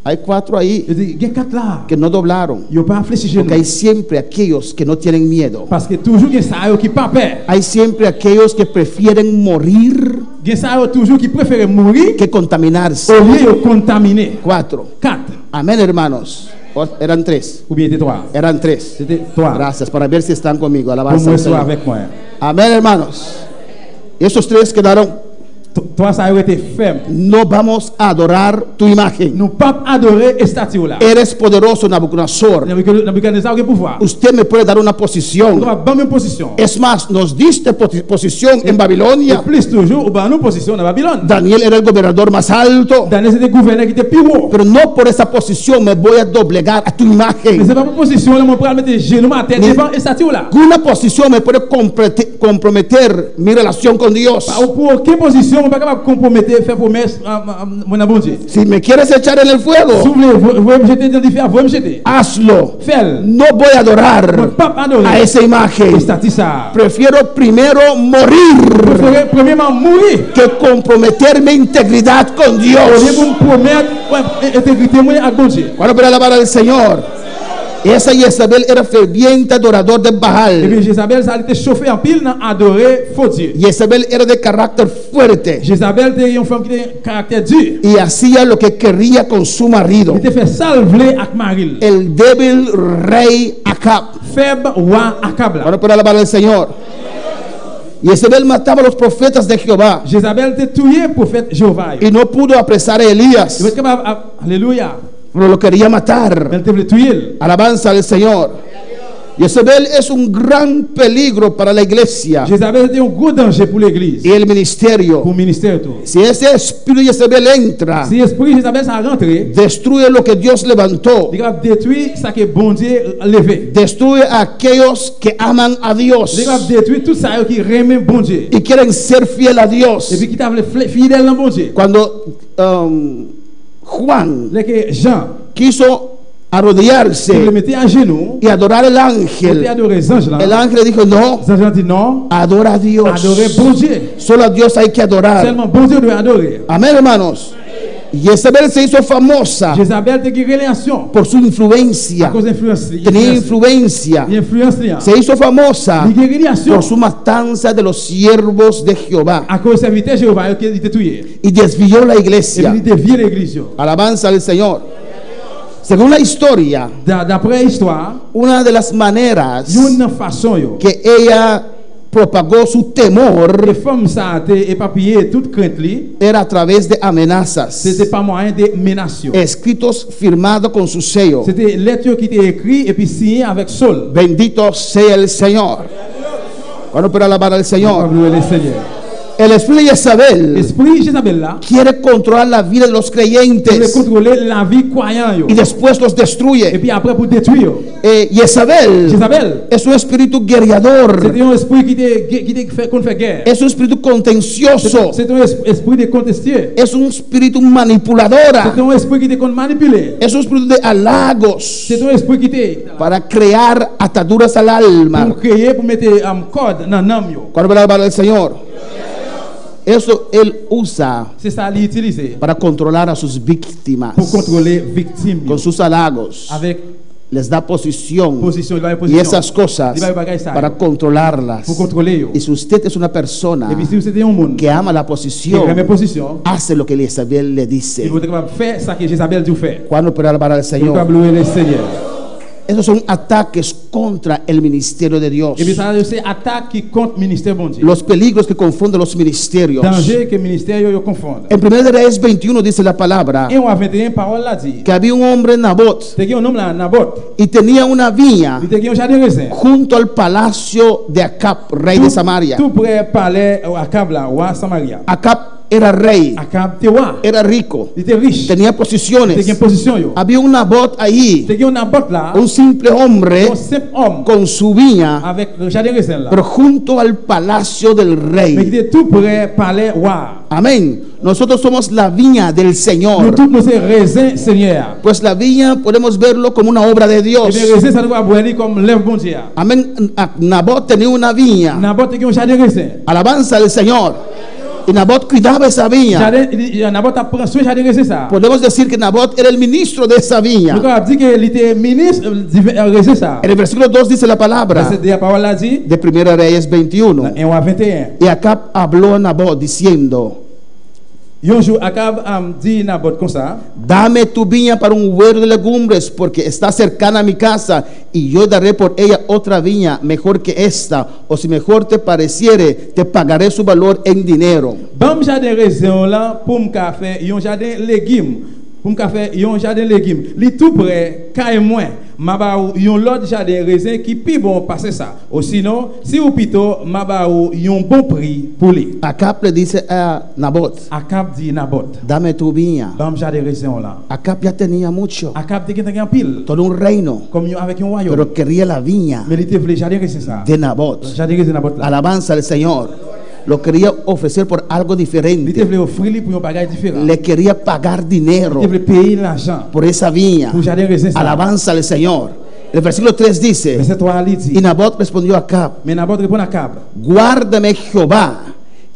Hay 4 ahí Je dis, il y a 4 là. que no doblaron. Ils n'ont pas fléchi Porque hay genoux. siempre aquellos que no tienen miedo. Parce que toujours il y a ça qui pas peur. Hay siempre aquellos que prefieren morir Il y a ça toujours qui préfèrent mourir que contaminarse. au lieu de contaminer. 4. 4 Amén, hermanos. Eran 3. ou bien c'était 3. Eran 3. C'était 3. Gracias, para ver si están conmigo. Pour Alabanza moi al soit Señor. avec moi. Amén, hermanos. Y esos 3 quedaron. 3 ça a été ferme. No vamos a adorar tu imagen. Nous pas adorer cette statue là. Eres poderoso, Nabucodonosor. Nabucodonosor a pouvoir. Usted me puede dar una On posición. doit bonne position. Es más, nos diste posición en Et Babilonia. plus toujours, on va nous position dans Babylone. Daniel era el gobernador más alto. Daniel c'était gouverneur qui était plus haut. Pero no por esa posición me voy a doblegar a tu Mais imagen. c'est pas pour position là, mon frère mettre genoux à terre devant cette statue là. Una posición me puede comprometer mi relación con Dios. Pour quelle position on pas capable compromettre faire promesse mon bon Dieu. Si me quieres echar en el Si fuego, vous voulez me jeter dans le feu, vous me jeter. hazlo. Fais-le. No voy a Mon adorar pape a adoré. esa imagen. Et statut ça. Prefiero primero morir Préférez premièrement mourir. que comprometer mi integridad con Au lieu Dios. de me promettre intégrité moi avec bon Dieu. Cuando para alabar al Señor, esa Jezabel era ferviente adorador de Et Baal. puis Jézabel, ça a été chauffé en pile dans adorer faux Dieu. Jezabel era de carácter fuerte Jézabel était une femme qui avait un caractère dur. y hacía lo que quería con su marido, Il était fait salver avec Maril. el débil rey Acab. Faible roi Akab. Cuando para alabar al Señor, Jezabel mataba a los profetas de Jehová Jézabel était tué prophète Jéhovah. y no pudo apresar a Elías, Il était capable, alléluia, pero lo quería matar. mais il était tué. Alabanza al Señor. Jezabel es un gran peligro para la iglesia Jézabel était un gros danger pour l'église, y el ministerio. pour le ministère tout. Si ese espíritu de Jezabel entra, Si l'esprit Jézabel ça rentré, destruye lo que Dios levantó, il va détruire ça que bon Dieu levé. destruye a aquellos que aman a Dios Il va détruire tout ça qui remet bon Dieu. y quieren ser fiel a Et Dios. puis qui t'a fidèle dans bon Dieu. Cuando Juan Là que Jean, quiso il le arrodillarse mettait à genoux, y adorar el il ángel, adorait les anges el là. ángel dijo, no, Les anges dit non, adora a Dios. adorer bon Dieu. Solo a Dios hay que adorar. Seulement bon Dieu doit adorer. Amén, hermanos. Jezabel se hizo famosa Jézabel a une relation por su à influencia. cause d'influence. Tenía influencia. Influence. Se hizo famosa Il y a une relation por su matanza de los siervos de Jehová à cause de serviteur Jéhovah qui était tué. y desvió la Et iglesia. puis il déviait l'église. Alabanza al Señor. Según la historia, D'après l'histoire, una de las maneras il y a une façon yo. que ella propagó su temor Les femmes ça a été éparpillées toute crainte li. era a través de amenazas, C'était pas moyen de menaces. escritos firmados con su sello. C'était lettre qui était écrite et puis signée avec sol. Bendito sea el Señor. Bueno, pero alabar al Señor. Louer le Seigneur. El espíritu de Jezabel L'esprit Jézabel là, quiere controlar la vida de los il veut creyentes contrôler la vie croyant yo. y después los Et destruye. puis après pour détruire. Jezabel Jézabel, es un espíritu guerreador, c'était un esprit qui fait qu'on fait guerre. es un espíritu contencioso, C'est un esprit de contestier. es un espíritu C'est manipuladora, un esprit qui te compte manipuler. es un espíritu de halagos C'est un esprit qui te para crear ataduras al alma. pour créer, pour mettre un code dans l'âme. yo. Cuando va a alabar al Señor, eso él usa C'est ça qu'il utilise para controlar a sus víctimas pour contrôler victime. con sus halagos. Avec Les da posición position, il va y y position. esas cosas Il va y bagaille ça. para controlarlas. Pour contrôler. yo. Y si usted es una persona Et puis si vous êtes un monde que ama la qui posición, remet position, hace lo que Jezabel le il dice. faut être capable de faire ça que Jézabel dit faire. Cuando puede alabar al Il faut Señor. louer le Seigneur. Esos son ataques contra el ministerio de Dios. Et puis ça c'est attaque qui contre le ministère bon Dieu. Los peligros que confunden los ministerios. Danger que le ministère yo confond. En 1 de Reyes 21 dice la palabra Et on a 21 paroles là dit. que había un hombre Nabot T'es un homme là Nabot. y tenía una viña Il t'es un jardin de raisin. junto al palacio de Acab, rey de Samaria. Tout près palais Akab là, roi Samaria. Acab era rey, Akab te roi. era rico, Il était riche. tenía Il posiciones. était en position yo. Había un Nabot allí, T'es un Nabot là. un simple hombre Un simple homme con su viña, avec le jardin de raisin là. pero junto al palacio del Mais qui rey. était tout près palais roi. Amén. Nosotros somos la viña del Nous Señor. tous nous c'est raisin Seigneur. Pues la viña podemos verlo como una obra de Et Dios. bien raisin ça doit boire comme lève bon Dieu. Amén. Nabot tenía una viña. Nabot t'es un jardin de raisin. Alabanza al Señor. Y Nabot cuidaba esa viña. Jardin Nabot a pris soin jardin de raisin ça. Podemos decir que Nabot era el ministro de esa Nous viña. avons dit que il était ministre raisin ça. En el versículo 2 dice la palabra C'est la parole là dit de 1 Reyes 21. et on a 21. Y Acab habló a Nabot diciendo: Un jour Akab dit Nabot comme ça. dame tu viña para un huerto de legumbres, porque está cercana a mi casa, y yo daré por ella otra viña mejor que esta, o si mejor te pareciere, te pagaré su valor en dinero. Bam jardin raisin là pour me faire un jardin légumes. Pour me faire un jardin légumes. Li tout près caille moins. Ma ba ou yon l'autre jardin raisin qui pi bon passer ça. Ou sinon, si ou plutôt ma ba ou yon bon prix pour lui. Acab le dice a Nabot: Akab dit Nabot. dame tu viña. Bam jardin raisin là. Acab ya tenía mucho, Akab te gen pile. todo un reino, Comme yon avec un royaume. pero quería la viña Mais il te voulait jardin raisin ça. de Nabot. Jardin raisin Nabot là. Alabanza al Señor. lo quería ofrecer por algo Il te diferente. voulait offrir lui pour un bagage différent. Le quería pagar dinero Il te voulait payer l'argent por esa viña. pour jardin raisin. ça. Alabanza al Señor. El versículo 3 dice, Verset 3 il y dit. Nabot respondió a Acab, Mais Naboth répond à Cab. guárdame Jehová,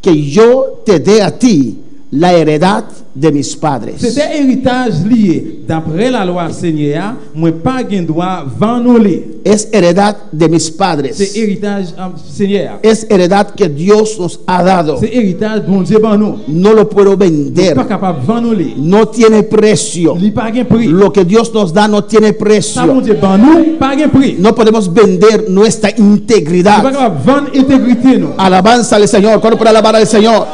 que yo te dé a ti la heredad de mis padres. C'était héritage lié. D'après la loi Seigneur, moi pas gain droit vendre. Es heredad de mis C'est padres. héritage Seigneur. Es heredad que Dios nos ha dado. C'est héritage bon Dieu ban nous. No lo puedo Pas vender. capable de vendre. No tiene precio. Il pas gain prix. Lo que Dios nos da no tiene Ça bon precio. Dieu ban nous, pas gain prix. No podemos vender nuestra Il pas integridad. capable de vendre intégrité nous. Alabanza al Señor. ¿Cuándo puedo alabar al Señor?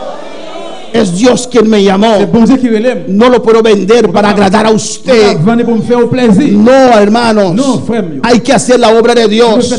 Es Dios quien me C'est llamó. bon Dieu qui relève. No lo puedo vender para agradar a Pas usted. vendre pour me faire plaisir. No, hermanos. No, frère mío. Hay que hacer la obra de Dios.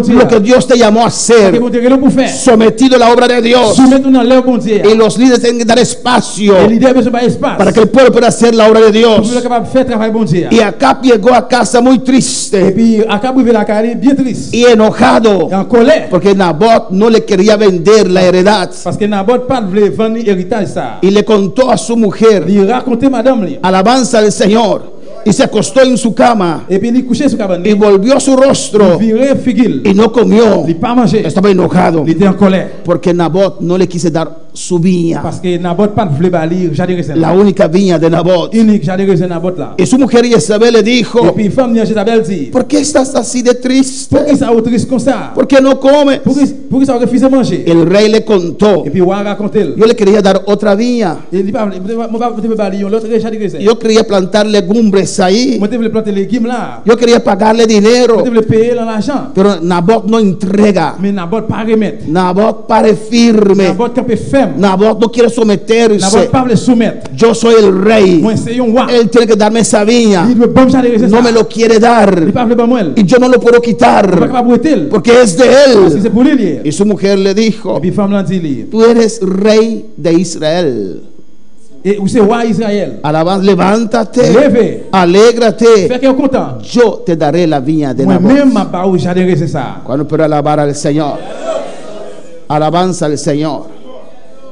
Lo que Dios te llamó a Que hacer. bon Dieu relève pour faire. Sometido a la obra de Dios. Soumettre dans l'air bon Dieu. Y los líderes tienen que dar espacio Et l'idée de ce pas espace. para que el pueblo pueda hacer la obra de Pour Dios. être capable de faire travail bon Dieu. Y Acab llegó a casa muy Et triste puis Acab arrivé la carrière bien triste. y enojado Et en colère. porque Nabot no le quería vender la heredad. Parce que Naboth pas voulait vendre héritage ça. Y le contó a su mujer, Il racontait madame lui. alabanza al Señor, y se acostó en su cama Et puis il couchait sur cabane. y volvió su rostro Il virait figuil. y no comió. Il pas mangé. Estaba enojado Il était en colère. porque Nabot no le quise dar su viña, Parce que Naboth pas voulait balir jardin raisin. la única viña de Nabot. Unique jardin raisin Naboth là. Y su mujer Jezabel le Et dijo, puis femme Jezabel dit. ¿por qué estás así de triste? Pourquoi ça est triste comme ça? ¿Por qué no comes? Pourquoi ça refuse de manger? El rey le contó, Et puis on raconté. yo le quería dar otra viña, Il dit pas me balir l'autre jardin raisin. yo quería plantar legumbres ahí, Moi te voulais planter les légumes là. yo quería pagarle dinero, Moi te voulais payer l'argent. pero Nabot no entrega. Mais Naboth pas remettre. Nabot pare firme, Naboth campé ferme. Nabot no quiere Naboth someterse. pas voulait soumettre. Yo soy el rey, Moi c'est un roi. él tiene que darme esa viña, Il veut bon jardin raisin. no me lo quiere dar Il pas voulait pas moi. y yo no lo puedo Il pas quitar capable de tel. porque es de Parce que c'est él. pour lui. Y su mujer le Et dijo, puis femme l'a dit lui. tú eres rey de Israel. Et où c'est roi Israël. Alabanza, levántate, Levez. alégrate, Fait que content. yo te daré la viña de Moi même Nabot. ma ba au jardin raisin ça. Cuando puedo alabar al Señor, alabanza al Señor.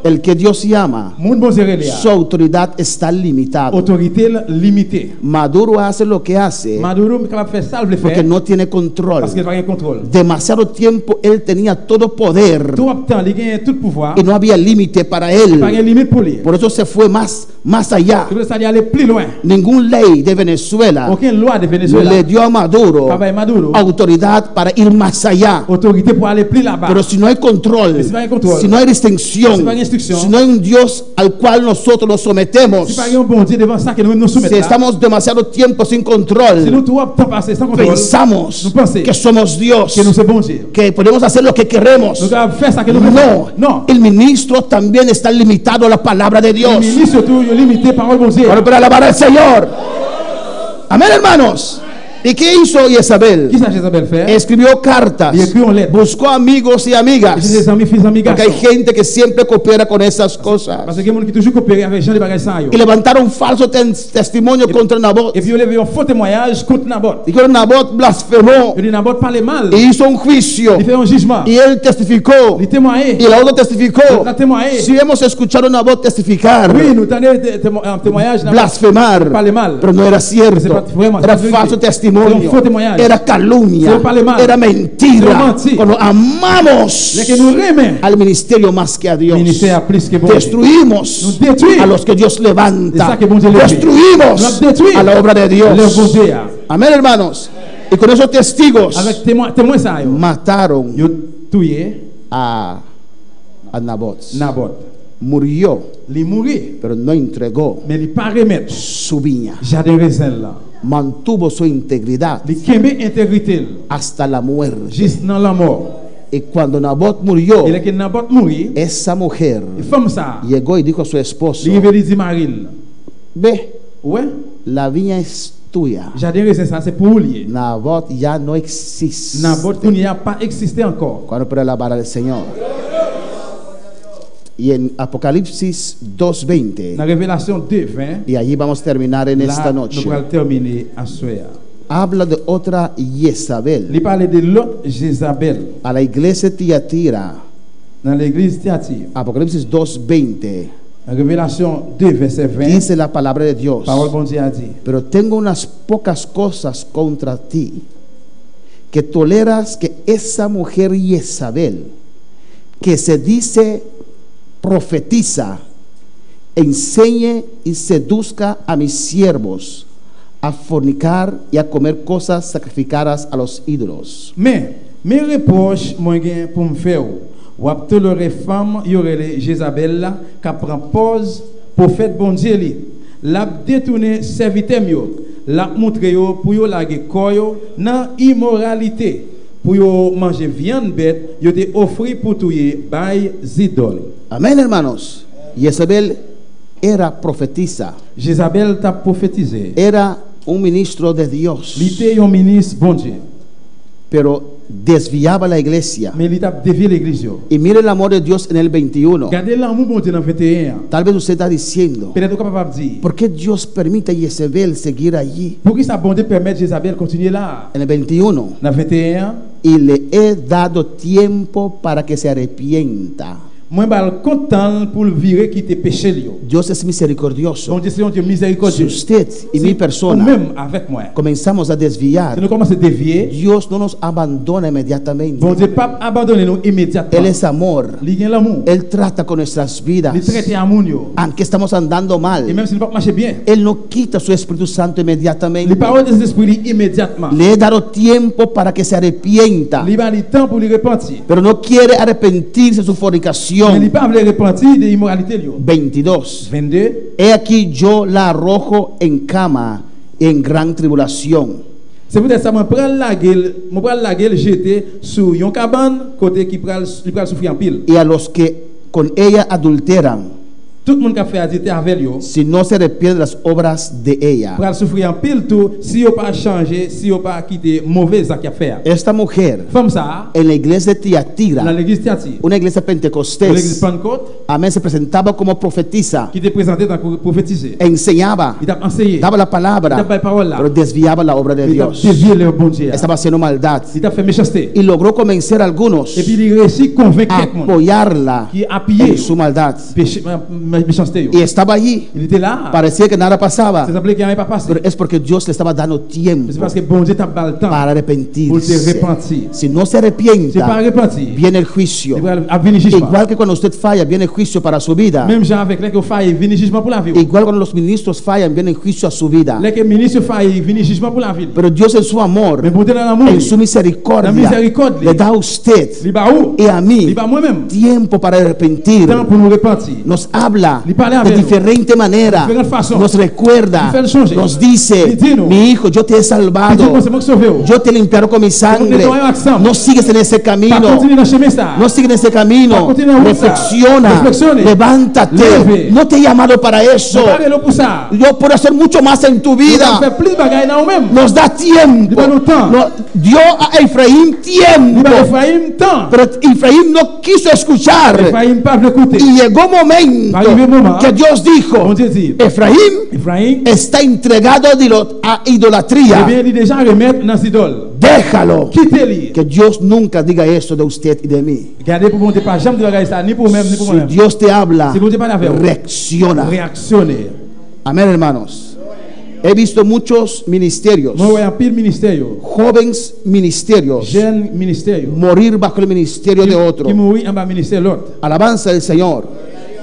El que Dios llama, Moun bon Dieu relève. su autoridad está limitada. Autorité limitée. Maduro hace lo que hace Maduro est capable de faire ça, il veut porque faire. no tiene control. Parce qu'il n'a pas de contrôle. Demasiado tiempo él tenía todo poder Tout temps, il gagne tout pouvoir. y no había límite para Pas él. de limite pour lui. Por eso se fue más allá. Il veut aller plus loin. Ningún ley de Venezuela Aucune loi de Venezuela. le dio a Maduro Papa Maduro. autoridad para ir más allá. Autorité pour aller plus là-bas. Pero si no hay control, Si no hay control, si no hay restricción, si no hay restricción, si no hay un Dios al cual nosotros nos sometemos, Si pas un bon Dieu devant ça que nous nous si soumettons. estamos demasiado tiempo sin Si control, nous tout temps passé sans contrôle. pensamos Nous pensons que somos Dios, que nous sommes bon Dieu. que podemos hacer lo que queremos. Nous devons faire ça que nous No, voulons. Non. el ministro también está limitado a la palabra de Le Dios. ministre surtout il est limité parole bon Dieu. Ahora para alabar al Señor. Amén, hermanos. ¿Y qué hizo Jezabel? Qui ça Jezabel fait? Escribió cartas, Il écrit en lettres. buscó amigos y C'est amigas, des amis, fils, amis, porque hay garçons. gente que siempre coopera con esas cosas. Parce que il y a des gens qui toujours coopéré avec Jean de bagages ça yo. Y levantaron falso testimonio contra Nabot. Et puis il a un faux témoignage contre Naboth. Dijeron Nabot blasfemó Il dit Naboth parlait mal. y hizo un juicio Il fait un jugement. y él testificó Il témoignait. y la otra testificó. Il a témoigné. Si hemos escuchado a Nabot testificar, Oui, nous tenons un témoignage. Naboth blasfemar, parlait mal. pero no era C'est cierto, pas vraiment, era c'est falso vérité. testimonio, C'est un faux témoignage. era calumnia, C'est parler mal. era C'est mentira. mentir. Cuando amamos Mais que nous remet. al ministerio más que a Dios, Le ministère a plus que bon Dieu. destruimos Nous détruisons. a los que Dios C'est levanta, ça que bon Dieu le fait. destruimos Nous détruisons a la obra de le Dios. bon Dieu. Amén, hermanos. Y con esos testigos Avec témoin ça yo. mataron Yo tué a Nabot. Naboth. Murió, Il mourit. pero no entregó Mais il pas remettre. su viña. Jardin raisin là. Mantuvo su integridad Il kembe intégrité hasta la muerte. juste dans la mort. Y cuando Nabot murió, Et là que Naboth mourit, esa mujer il femme ça. llegó y dijo a su esposo, Il veut dire Maril. ve, Ouais. la viña es tuya. Jardin raisin ça c'est pour lui. Nabot ya no existe. Naboth il n'y a pas existé encore. Cuando puede alabar al Señor. Y en Apocalipsis 2:20, Dans Révélation 2:20, y allí vamos a terminar en esta là, noche, nous allons terminer à soir. habla de otra Jezabel. Il parle de l'autre Jézabel. A la iglesia de Tiatira dans l'église Thyatire. Apocalipsis 2:20 Révélation 2, verset 20. dice la palabra de Dios: Parole bon Dieu a dit. pero tengo unas pocas cosas contra ti, que toleras que esa mujer Jezabel, que se dice profetiza, enseñe y seduzca a mis siervos a fornicar y a comer cosas sacrificadas a los ídolos. Mais mes reproches moi gen pour me faire ou ap tolérer femme y aurait Jézabel là qui prend pause prophète bon Dieu li l'a détourné serviteur yo l'a montré yo pour yo laguer corps yo dans immoralité pour yo manger viande bête yo te offri pour touyer bay idoles. Amén, hermanos. Jezabel era profetisa, Jézabel t'a prophétisé. era un ministro de Dios, Li était un ministre bon Dieu, pero desviaba la iglesia. mais il t'a dévié l'église yo. Y mire el amor de Dios en el 21. Regardez l'amour bon Dieu dans 21. Tal vez usted está diciendo: Peut-être capable de dire ¿por qué Dios permite a Jezabel seguir allí? pour qui ça bon Dieu permet Jézabel continuer là. En el 21, Dans 21, y le he dado tiempo para que se arrepienta. moi bal content pour le virer qui te péché yo. Dios es misericordioso. Donc Dieu c'est un Dieu Si miséricordieux. usted y mi Ou persona même avec moi. comenzamos a Si desviar, nous commençons à dévier, Dios no nos abandona inmediatamente. bon Dieu pas abandonner nous immédiatement. Él es amor. Il gagne l'amour. Él trata con nuestras vidas. Il traite amour yo. Aunque estamos andando Et mal, même si nous pas marcher bien, Él no quita su Espíritu Santo les inmediatamente. paroles des esprits immédiatement. Le he dado tiempo para que se arrepienta, Il va le temps pour lui repentir. pero no quiere arrepentirse de su Mais il fornicación. pas veut repentir de immoralité yo. 22. 22. He aquí yo la arrojo en cama en gran tribulación. C'est peut-être ça moi prendre la gueule jeter sur une cabane côté qui pral souffrir en pile. Y a los que con ella adulteran, Tout le monde qui a fait adultère avec yo si no se arrepienten de las obras de ella. pral souffrir en pile tout si yo pas changer, si yo pas quitter mauvais ça qui a fait. Esta mujer Femme ça en la iglesia de dans Tiatira, l'église Thyatire, una iglesia l'église pentecostés, Pentecôte amén, se presentaba como profetisa, qui était présenté dans prophétiser. enseñaba, Il t'a enseigné. daba la Il t'a palabra, pas parole là. pero desviaba la obra de Il t'a Dios. dévié le bon Dieu. Estaba haciendo maldad Il t'a fait méchanceté. y logró convencer a algunos Et puis il réussit à convaincre a quelqu'un apoyarla qui a appuyé en su maldad. méchanceté. Y estaba allí, Il était là. parecía que nada pasaba, Ça s'appelait qu'il n'y avait pas passé. pero es porque Dios le estaba dando tiempo C'est parce que bon Dieu t'a pas le temps para pour te arrepentirse. repentir. Si no se C'est pas arrepienta, repentir. viene el juicio. Il va venir jugement. Igual que cuando usted falla, viene el juicio para su vida. Même Jean avec les qui faille, venir jugement pour la vie. Igual cuando los ministros fallan, viene el juicio a su vida. Les qui ministre faille, venir jugement pour la vie. Pero Dios en su amor, Mais bon Dieu dans l'amour, en su la misericordia, miséricordia, le da a usted il va où? y a mí Il va moi-même. tiempo para arrepentir. Temps pour nous repentir. Nos habla Li parle de avec nous. diferente manera, Diferente façon. nos recuerda, Li fait changer. nos dice: Li dit nous. mi hijo, yo te he Il dit, salvado, moi, c'est moi qui sauve. yo te he limpiado con mi sangre. nettoyé avec sang. No sigues en ese Pas camino, continuer dans chemin ça. no sigues en ese camino. Continúa en esa. Reflexiona, Reflexione. levántate. Leve. No te he llamado para eso. Préparez-le pour ça. Yo puedo hacer mucho más en tu Il va vida. faire plus de bagailles dans nous-mêmes. Nos da tiempo. Il va nous temps. Dio a Efraín Il tiempo, va Ephraim temps. pero Efraín no quiso escuchar. Ephraim pas veut écouter. Y llegó momento Arrivé un moment que Dios dijo: Bon Dieu dit, Efraín Ephraim, está entregado a eh idolatría. bien, il est déjà remettre dans ses idoles. Déjalo. Quittez-les. Que Dios nunca diga eso de usted y de mí. Gardez pour bon Dieu pas jamais de bagailles ça, ni pour même, ni pour Si moi-même. Dios te habla, Si bon Dieu parle avec vous, reacciona. réactionnez. Amén, hermanos. He visto muchos ministerios, Moi, voyons pile ministère, jóvenes ministerios, jeune ministère, morir bajo el ministerio de otro. qui mourit en bas ministère l'autre. Alabanza del Señor.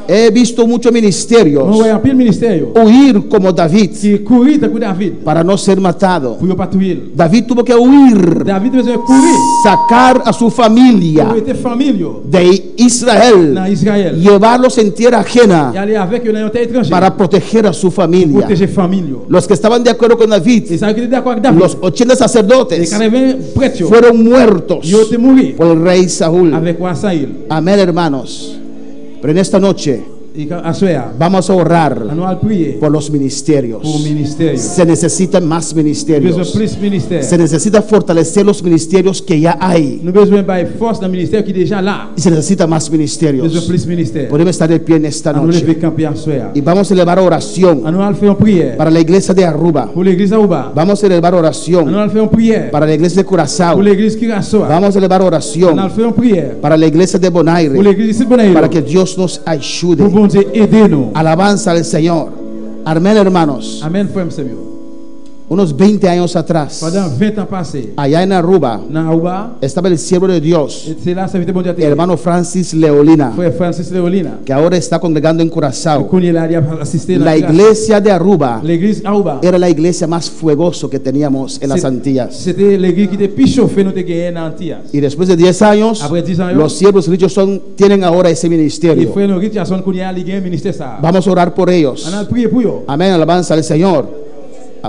He visto muchos Moi, ministerios voyons pile ministère, huir como David qui courit de David, para no ser matado. pour ne pas tuer. David tuvo que huir, David besoin courir, sacar a su familia pour être famille, de Israel, dans Israël, llevarlos en tierra et ajena aller avec eux dans un terre étranger, para proteger a su familia. protéger famille. Los que estaban de acuerdo con David, Et ça qui est d'accord avec David, los 80 les sacerdotes, 80 prêtres, fueron muertos ils ont mouru por el rey Saúl. avec roi Saül. Amén, hermanos. Pero en esta noche Et à soir, Vamos a orar on va prier por los ministerios. pour le ministère. Se necesitan más Nous besoin ministerios. plus ministère. Se necesita fortalecer los ministerios que ya hay. Nous besoin de force dans le ministère qui est déjà là. Y se necesita más Besoin ministerios. plus ministère. Podemos estar de pie en esta On nous lever noche. camper à soir. Y vamos a elevar oración On va faire une prière para la iglesia de Aruba. pour l'église Aruba. Vamos a elevar On oración va faire une prière para la iglesia de Curazao. pour l'église Curaçao. Vamos a elevar On va oración faire une prière para la iglesia de pour Bonaire. l'église ici de Bonaire. Para que Dios nos Pour ayude. bon Dieu aider nous. Alabanza al Señor. Amén, hermanos. Amen, frère Seigneur. Unos 20 años atrás, Pendant 20 ans passés, allá en Aruba, dans Aruba, estaba el siervo de Dios, et c'est là ça vite bon Dieu. hermano Francis Leolina, Frère Francis Leolina. que ahora está congregando en Curazao. Qu'on est là il a assisté La iglesia de Aruba l'église Aruba. era la iglesia más fuegoso que teníamos en las Antillas. C'était l'église qui était plus chauffée nous te gagné dans Antillas. Y después de 10 años, Après 10 ans, los siervos richos tienen ahora ese Et ministerio. frère nous qui a son qu'on y a lié ministère ça. Vamos a orar por ellos. On a prié pour eux. Amén, alabanza al Señor.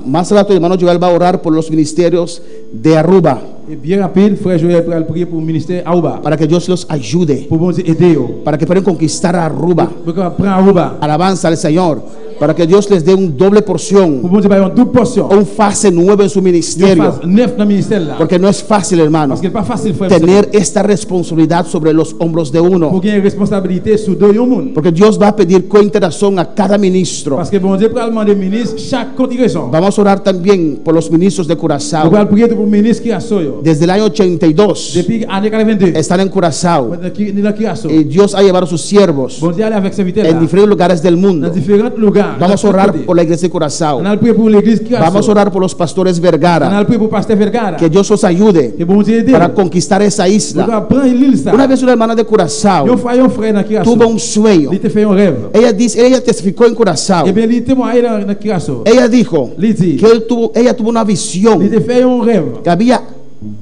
Más rato, hermano Joel va a orar por los ministerios de Aruba, Et bien rapide, frère Joël va prier pour le ministère Aruba. para que Dios los ayude, Pour bon Dieu aider eux. para que puedan conquistar a Aruba. Pour qu'on prend Aruba. Alabanza al Señor, para que Dios les dé un doble Pour porción, bon Dieu va une double portion. un fase nuevo en su Une ministerio, phase 9 dans le ministère là. porque no es fácil, hermano, Parce qu'il n'est pas facile frère. tener esta responsabilidad sobre los hombros de Pour uno, gagner une responsabilité sur deux monde. porque Dios va a pedir cuenta de razón a cada ministro. Parce que bon Dieu pour demander ministre chaque congrégation. Vamos a orar también por los ministros de On Curazao. va prier pour le ministre qui a soyo. Desde el año 82 Depuis l'année 82. están en Curazao, Qui a soyo. y Dios ha llevado a sus siervos Bon Dieu aller avec serviteur en là. diferentes lugares del Dans mundo. différents lugares. Vamos a orar por la iglesia de Curazao. On a prié pour l'église qui a Vamos a orar por los pastores On Vergara. a prié pour pasteur Vergara. Que Dios os ayude Que bon Dieu aide. para conquistar esa On isla. va prendre l'île ça. Una vez una hermana de Curazao Un frère dans qui a tuvo un sueño. Il te fait un rêve. Ella testificó en Curazao. Eh bien, il témoigne dans qui a so. Ella dijo Il dit. que ella tuvo una Il visión te fait un rêve. que había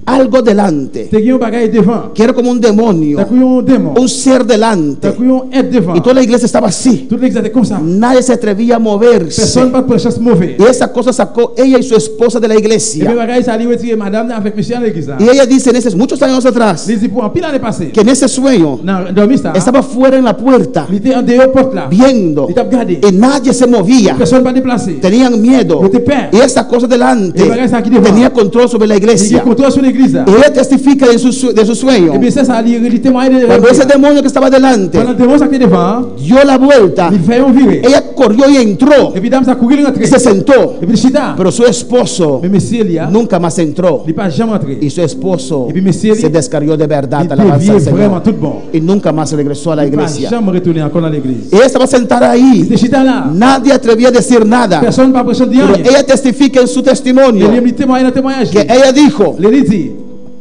algo delante, Te guion bagaille devant. que era como un demonio, T'as cru un démon. un ser T'as delante. cru un être devant. Y toda la iglesia estaba así. Toute l'église était comme ça. Nadie se atrevía a moverse. Personne pas de chance mauvais. Y esa cosa sacó ella y su esposa de la Et bien, iglesia. bagaille ça lui retirer madame avec monsieur dans l'église. Y ella dice en esos muchos años atrás Il dit pour un pile l'année passée. que en ese sueño Dans dormi ça. estaba fuera en la puerta Il était en dehors porte là. viendo Il t'a regardé. y nadie se movía. Personne pas déplacé. Tenían miedo. No te peur. Y esa cosa delante Y bagaille ça qui devant. tenía control sobre la Il iglesia. contrôle sur l'église. Y ella testifica de su sueño. Et bien ça il témoigne de Cuando ese demonio que estaba delante Pendant le démon ça qui est devant. dio la vuelta, Il fait un viré. ella corrió y entró Et puis dame ça courir y rentrer. se sentó. Et puis chita. Pero su esposo Mais monsieur il y a. nunca más entró. Il pas jamais entré. Y su esposo Y monsieur se descarrió de verdad. Il Alabanza al devient vraiment Señor. tout bon. Y nunca más regresó a la Il pas iglesia. jamais retourné encore dans l'église. Ella estaba sentada ahí. Il chita là. Nadie atrevía a decir nada. Personne pas pression de dire Pero rien. ella testifica en su testimonio Il témoigne dans témoignage. que ella dijo, Il dit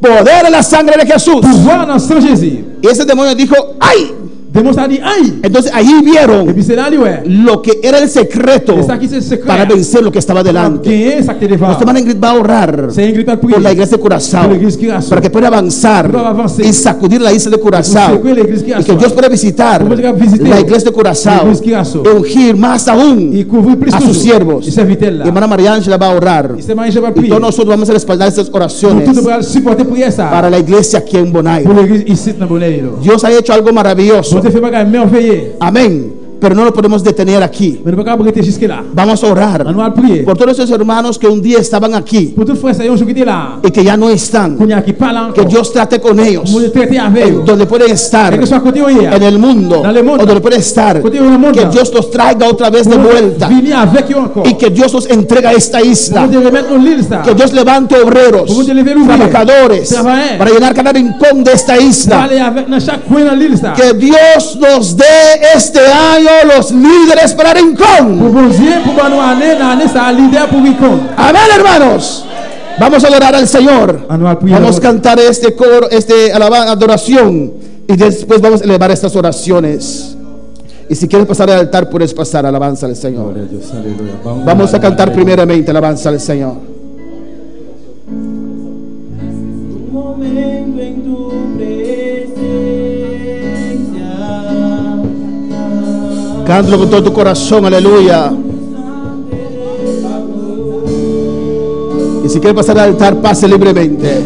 poder en la sangre de Jesús. pouvoir dans sang Jésus. Y ese demonio dijo, ¡ay! Démon ça dit aïe. Entonces allí Et vieron puis c'est là lui ouais. lo que era el secreto C'est ça qui c'est le secret. para vencer lo que estaba delante. Gagner ça qui est devant. Nuestra hermana Ingrid va a orar C'est Ingrid à prier. por la iglesia de Curazao Por la iglesia de Curazao. para que pueda avanzar Pueda avanzar. y sacudir la isla de Curazao Pour secouer l'église y que Curazao. Dios pueda visitar Pour Dieu visiter la iglesia de Curazao la iglesia de Curazao. y ungir más aún Il couvre plus a sus toujours. siervos. Il serviteur là. Y hermana María Ángela va a orar Il s'est marié va y prier. todos nosotros vamos a respaldar estas Nous oraciones tous devons supporter prière ça. para la iglesia aquí en Bonaire. Pour l'église ici dans Bonaire. Dios ha hecho algo maravilloso. Bon Dieu fait bagaille merveilleux. Amén. Pero no lo podemos detener aquí. Mais ne pas arrêter jusque là. Vamos a orar On va prier. por todos esos hermanos que un día estaban aquí Pour tous frères et sœurs qui étaient là. y que ya no están. Qu'on y a qui parle Que encore. Dios trate con ellos. Pour traiter avec eux. Donde pueden estar Et que soit côté hier. en el mundo Dans le mundo. o donde pueden estar. Côté dans le monde. Que Dios los traiga otra vez de vuelta Venir avec eux encore. y que Dios los entregue a esta isla. Pour Dieu remettre en l'île ça. Que Dios levante obreros, Pour Dieu lever l'ouvrier. trabajadores Travailler. para llenar cada rincón de esta Pour isla. aller avec dans chaque coin dans l'île ça. Que Dios nos dé este año los líderes para Pour rincón. bon Dieu pour nous année ça leader pour Ricon. Amén, hermanos. Vamos a adorar al Señor. Vamos a cantar este coro, adoración, y después vamos a elevar estas oraciones. Y si quieres pasar al altar, puedes pasar. Alabanza al Señor. Vamos a cantar primeramente alabanza al Señor. Un momento en tu presencia. Cántalo con todo tu corazón, aleluya. Y si quieres pasar al altar, pase libremente.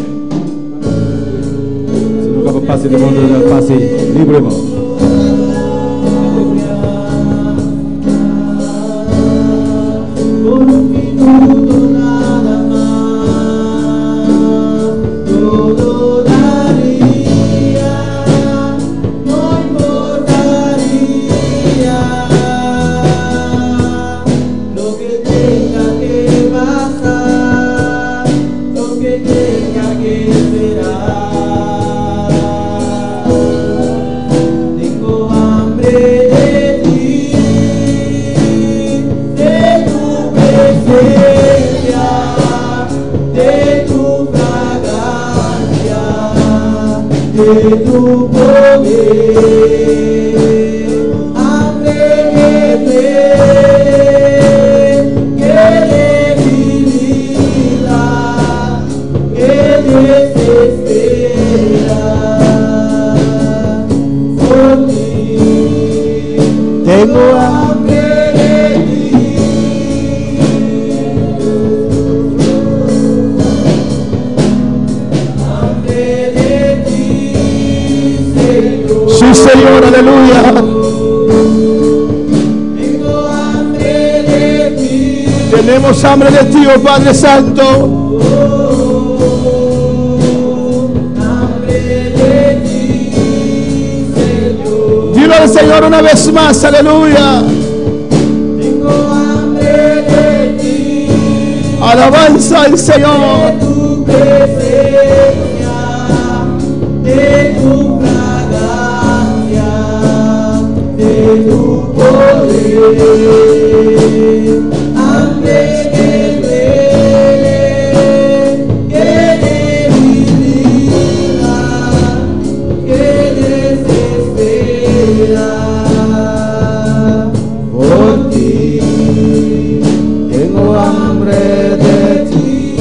Si nous pouvons passer devant le passer librement. tu poder, hambre de vida, que desespera por ti. Tengo Hambre de ti, hambre de ti, Señor. Sí, Señor, aleluya. Tengo hambre de ti, Tenemos hambre de ti, oh Padre Santo. hambre de ti, Señor. Dilo al Señor una vez más, aleluya. Tengo hambre de ti, Alabanza al Señor. de tu presencia, de tu fragancia, de tu poder. Hambre que duele, que debilita, que desespera por ti. Tengo hambre de ti.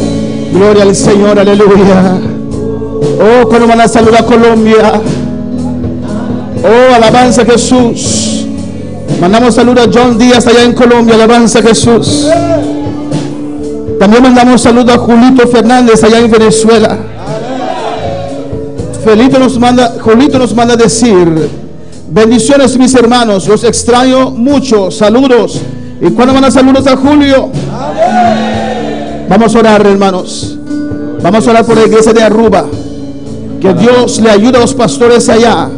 Gloria al Señor, aleluya. Oh, cuando van a saludar a Colombia. Oh, alabanza a Jesús. Mandamos saludos a John Díaz allá en Colombia, alabanza a Jesús. También mandamos saludos a Julito Fernández allá en Venezuela. Julito nos manda decir: bendiciones mis hermanos, los extraño mucho, saludos. ¿Y cuándo van a saludos a Julio? Vamos a orar, hermanos. Vamos a orar por la iglesia de Aruba. Que Dios le ayude a los pastores allá.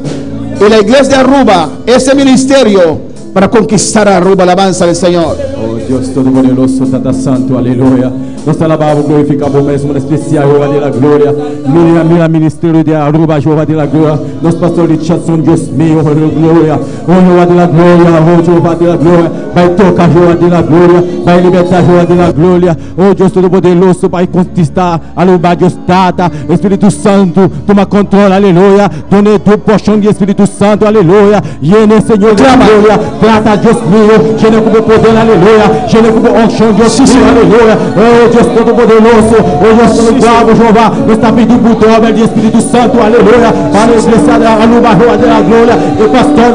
Y la iglesia de Aruba, ese ministerio para conquistar a Aruba, alabanza del Señor. Oh Dios Todopoderoso, Tata Santo, aleluya. Nos alabamos, glorificamos mesmo en especial, Jehová de la gloria. Mira, ministerio de Aruba, Jehová de la gloria. Los pastores Richardson, Dios mío, oh gloria. Oh Jehová de la gloria, oh Jehová de la gloria. Vai tocar, Jehová de la gloria. Vai libertar, Jehová de la gloria. Oh Dios Todopoderoso, vai conquistar Aruba, Dios Tata. Espíritu Santo, toma controle, aleluya. Done tu porción de Espíritu Santo, aleluya. Llene, Señor, de la gloria. Trata, Dios mío, llene como poder, aleluya. Llene como unción, Dios mío, aleluya. Oh Dios Todopoderoso, oh Dios Todopoderoso, Jehová, nos está pedindo por obra de Espíritu Santo, aleluya, para a igreja de Aruba, Jehová de la gloria, el pastor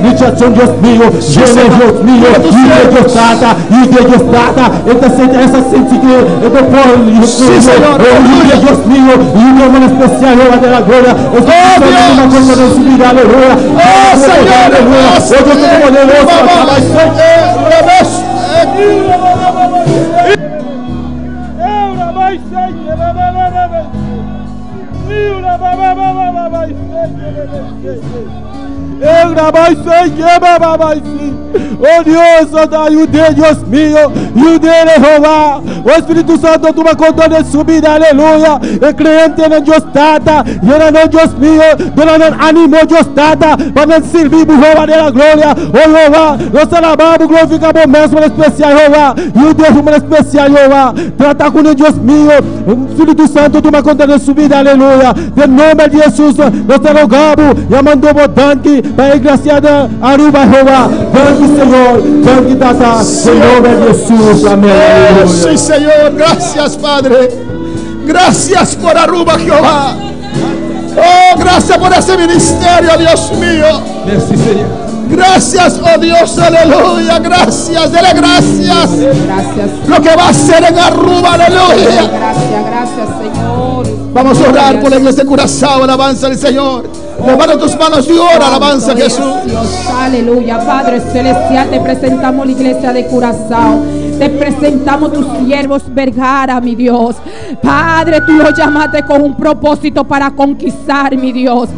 Richardson, Dios mío, llene, Dios mío, y de Dios trata, essa gente que eu vou pôr, Dios mío, y de una especial, Jehová de la gloria, una cosa de subir, aleluya, oh Señor, aleluya, oh Dios oh Dios, ayude, Dios mío, ayude, Jehová, oh Espíritu Santo, toma control de su vida, aleluya, el creyente en Dios Tata, llena Dios mío, donando ánimo, Dios Tata, para servir, Jehová de la gloria, oh Jehová, nos alabamos, glorificamos mesmo en especial, Jehová, ayude, en especial, Jehová, trata con el Dios mío, Espíritu Santo, toma control de su vida, aleluya, en nombre de Jesús, nos te rogamos, llamando danke, para la iglesia de Aruba, Jehová, danke, Señor, danke, Tata, en nombre de Jesús, amén. Sí, Señor, gracias, Padre. Gracias por Aruba, Jehová. Oh, gracias por ese ministerio, Dios mío. Merci, Seigneur. Gracias, oh Dios, aleluya. Gracias, dele gracias. Gracias. Lo que va a hacer en Aruba, aleluya. Gracias, Señor. Vamos a orar por la iglesia de Curazao, alabanza al Señor. Levanta tus manos y ora, alabanza a Jesús. Dios, aleluya, Padre Celestial, te presentamos la iglesia de Curazao. Te presentamos tus siervos Vergara, mi Dios. Padre, tú los llamaste con un propósito para conquistar, mi Dios.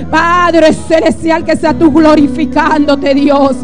Padre Celestial, que sea tú glorificándote, Dios.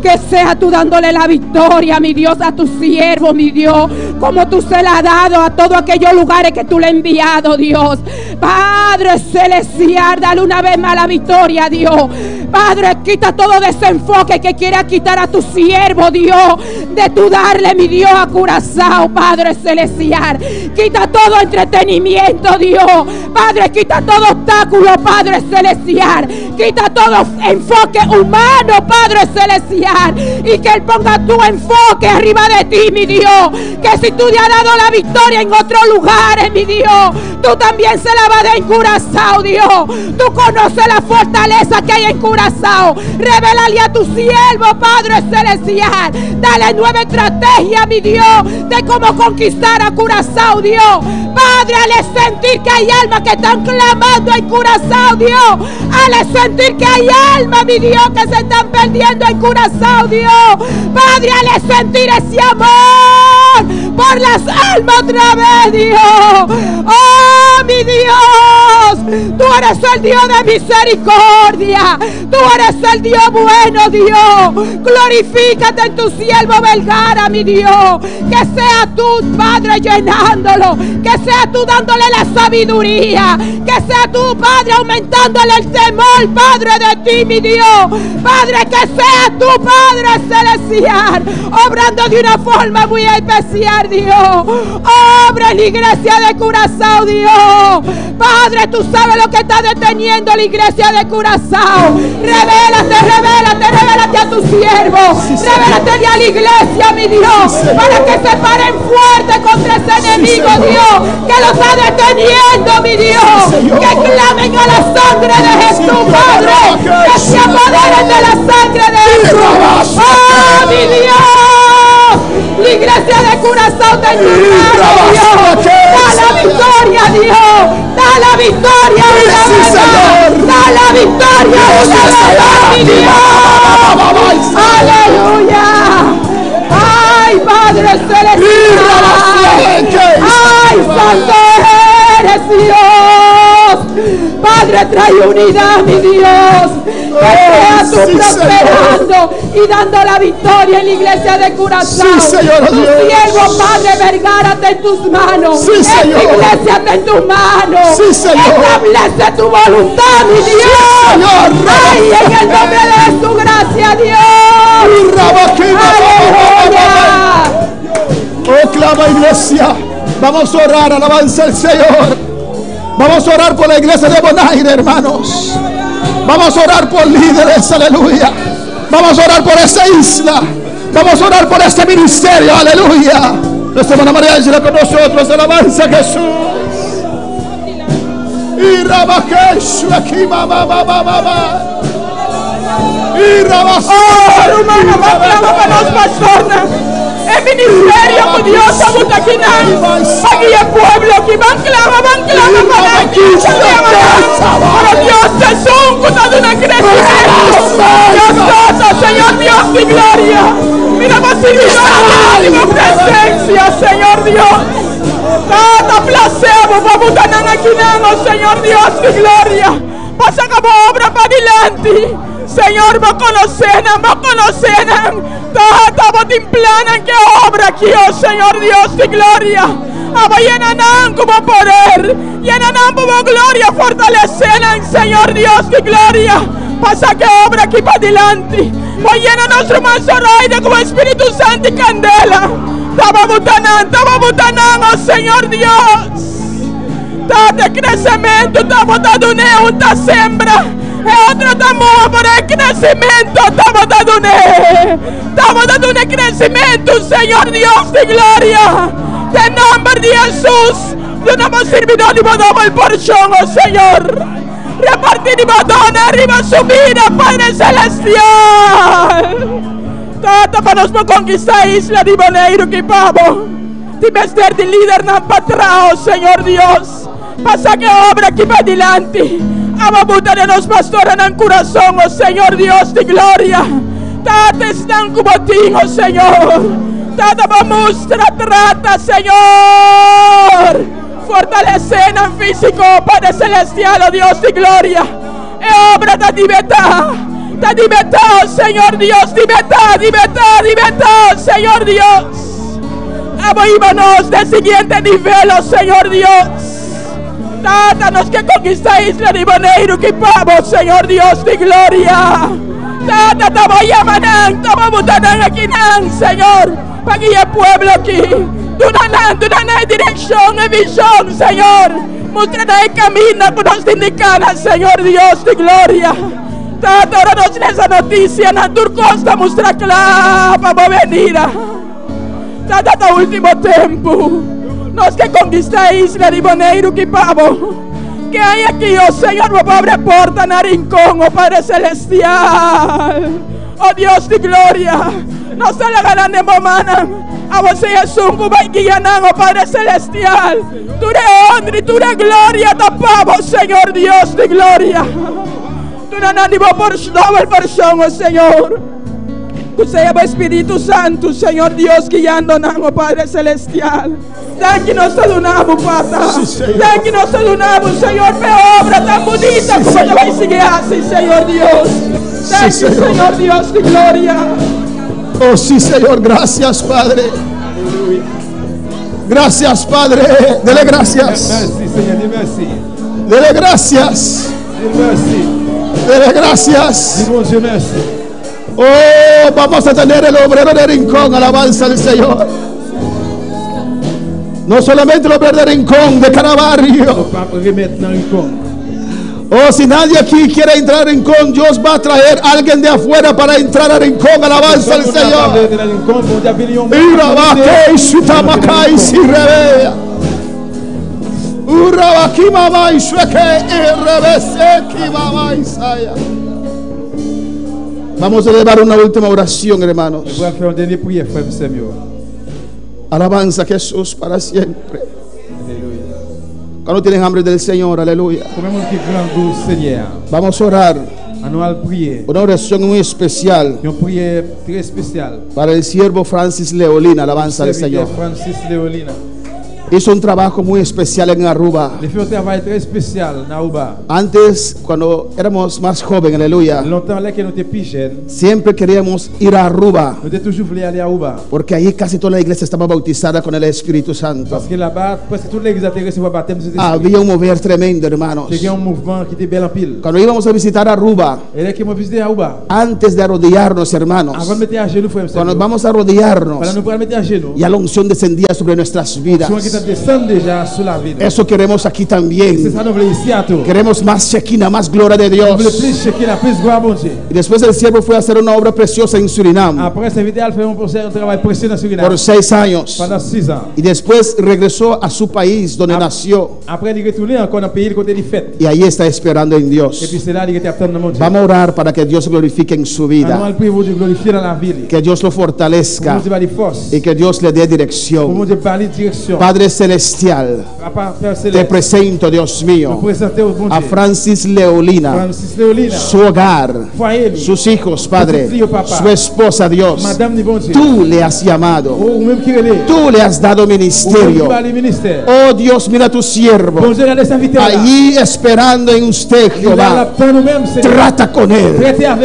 Que sea tú dándole la victoria, mi Dios, a tus siervos, mi Dios. Como tú se la has dado a todos aquellos lugares que tú le has enviado, Dios. Padre Celestial, dale una vez más la victoria, Dios. Padre, quita todo desenfoque que quiera quitar a tu siervo, Dios. de tu darle, mi Dios, a Curazao, Padre celestial. Quita todo entretenimiento, Dios. Padre, quita todo obstáculo, Padre celestial. Quita todo enfoque humano, Padre celestial. Y que Él ponga tu enfoque arriba de ti, mi Dios. Que si tú te has dado la victoria en otros lugares, mi Dios, tú también se la vas a dar en Curazao, Dios. Tú conoces la fortaleza que hay en Curazao. Revélale a tu siervo, Padre celestial. Dale nueva estrategia, mi Dios, de cómo conquistar a Curazao, Dios. Padre, al sentir que hay almas que están clamando en Curazao, Dios. Al sentir que hay almas, mi Dios, que se están perdiendo en Curazao, Dios. Padre, al sentir ese amor por las almas otra vez, Dios. Oh, mi Dios, tú eres el Dios de misericordia. Tú eres el Dios bueno, Dios. Glorifícate en tu siervo Vergara, mi Dios. Que sea tú, Padre, llenándolo. Que sea tú dándole la sabiduría. Que sea tú, Padre, aumentándole el temor, Padre, de ti, mi Dios. Padre, que sea tú, Padre celestial, obrando de una forma muy especial, Dios. Obra en la iglesia de Curazao, Dios. Padre, tú sabes lo que está deteniendo la iglesia de Curazao. Revélate, revélate, revélate a tu siervo. Revélate a la iglesia, mi Dios, para que se paren fuerte contra ese enemigo, Dios, que lo está deteniendo, mi Dios. Que clamen a la sangre de Jesús, Padre. Que se apoderen de la sangre de Jesús. ¡Oh, mi Dios! La iglesia de Curazao te ayuda, Dios. Da la victoria, Dios. Da la victoria, da la victoria, mi Dios. Aleluya. Ay, Padre celestial. Ay, santo eres, Dios. Padre, trae unidad, mi Dios. Que seas tú prosperando y dando la victoria en la iglesia de Curazao. Sí, Señor, tu siervo, Padre Vergara, está en tus manos. Sí, esta Señor. iglesia está en tus manos. Sí, Señor. Establece tu voluntad, mi Dios. Sí, Señor. Ay, en el nombre de tu gracia, Dios. Aleluya. Oh, clama, iglesia. Vamos a orar, alabanza al Señor. Vamos a orar por la iglesia de Bonaire, hermanos. Vamos a orar por líderes, aleluya. Vamos a orar por esta isla. Vamos a orar por este ministerio, aleluya. Nuestra hermana María Ángela con nosotros, alabanza a Jesús. Y Rabakesh, aquí, mamá. Y Rabakesh. Oh, hermano, más para nos personas. El ministerio que Dios está buscando aquí el pueblo que van clama para aquí. Pero Dios Jesús está dando un crecimiento. Dios, Señor Dios de gloria. Mira más y tu presencia, Señor Dios. Tanta placebo, vamos a ganar aquí, Señor Dios de gloria. Pasa como obra para adelante. Señor, vos conocen. Estamos timplanan que obra aquí, oh Señor Dios de gloria. Llenan como poder, llenan como gloria, fortalecerán, Señor Dios de gloria. Pasa que obra aquí para adelante. Voy llena nuestro manso raide como Espíritu Santo y candela. Estamos butanando, oh Señor Dios. Date crecimiento, estamos dando una sembra. Otro estamos por el crecimiento, estamos dando un crecimiento, Señor Dios de gloria. En nombre de Jesús, yo no hemos servido ni damos el porción, oh Señor. Repartir y madonna arriba su vida, Padre celestial. Tata para nos conquistar isla de Bonaire que pavo. Dime ser de líder no patrao, Señor Dios. Pasa que obra aquí para adelante. Ababuta de los pastores en el corazón, oh Señor Dios de gloria. Tata están como ti, oh Señor. Tata vamos trata, Señor. Fortalecer en físico, Padre celestial, oh Dios de gloria. E obra da libertad, Señor Dios, libertad, Señor Dios. Aboíbanos del siguiente nivel, oh Señor Dios. Tátanos que conquista Isla de Bonaire que vamos, Señor Dios de gloria. Tata, estamos llamando, estamos botando aquí, Señor, para que el pueblo aquí. Tú no hay dirección y visión, Señor. Muestra el camino que nos indica, Señor Dios de gloria. Tata, ahora nos da esa noticia, na Turcosta, muestra clara para venir. Tata, hasta último tiempo. Nos que conquista a isla de Boneiro que pavo. Que hay aquí, oh Señor, oh pobre porta na rincón, oh Padre Celestial. Oh Dios de gloria. Nos da la gana de mamana. A você Jesús, vai guiando, oh Padre Celestial. Tú eres honra y tú eres gloria, tapamos, Señor Dios de gloria. Tú no andas por doble porción, oh Señor. Tú seas el Espíritu Santo, Señor Dios, guiándonos, oh Padre Celestial. Dan que nos adoramos, Pata. Dan que nos adoramos, Señor, me obra tan bonita como yo voy a seguir así, Señor Dios. Dan que, Señor Dios de gloria. Oh sí, Señor, gracias, Padre. Gracias, Padre. Dele gracias. Merci, Seigneur, dis merci. Dele gracias. Dis merci. Dele gracias. Dis mon Dieu merci. Oh, vamos a tener el obrero de Rincón, alabanza al Señor. No solamente el obrero de Rincón, de cada barrio. Oh, si nadie aquí quiere entrar a Rincón, Dios va a traer a alguien de afuera para entrar a Rincón, alabanza al Señor. Mira, va que sutamacay si revea. Urabaki mamá y sueque y revese ki mamá y saya. Vamos a elevar una última oración, hermanos. Alabanza a Jesús para siempre. Cuando tienen hambre del Señor, aleluya. Vamos a orar. Una oración muy especial para el siervo Francis Leolina, alabanza al Señor. Hizo un trabajo muy especial en Aruba. Antes, cuando éramos más jóvenes, aleluya, siempre queríamos ir a Aruba, porque allí casi toda la iglesia estaba bautizada con el Espíritu Santo. Había un mover tremendo, hermanos. Cuando íbamos a visitar Aruba, antes de arrodillarnos, hermanos, cuando vamos a arrodillarnos, ya la unción descendía sobre nuestras vidas. Eso queremos aquí también. Queremos más Shekinah, más gloria de Dios. Y después el siervo fue a hacer una obra preciosa en Surinam por 6 años. Y después regresó a su país donde nació. Y ahí está esperando en Dios. Vamos a orar para que Dios glorifique en su vida, que Dios lo fortalezca y que Dios le dé dirección. Padre Celestial, te presento, Dios mío, a Francis Leolina, su hogar, sus hijos, Padre, su esposa, Dios. Tú le has llamado, tú le has dado ministerio. Oh Dios, mira a tu siervo allí esperando en usted, Jehová. Trata con él,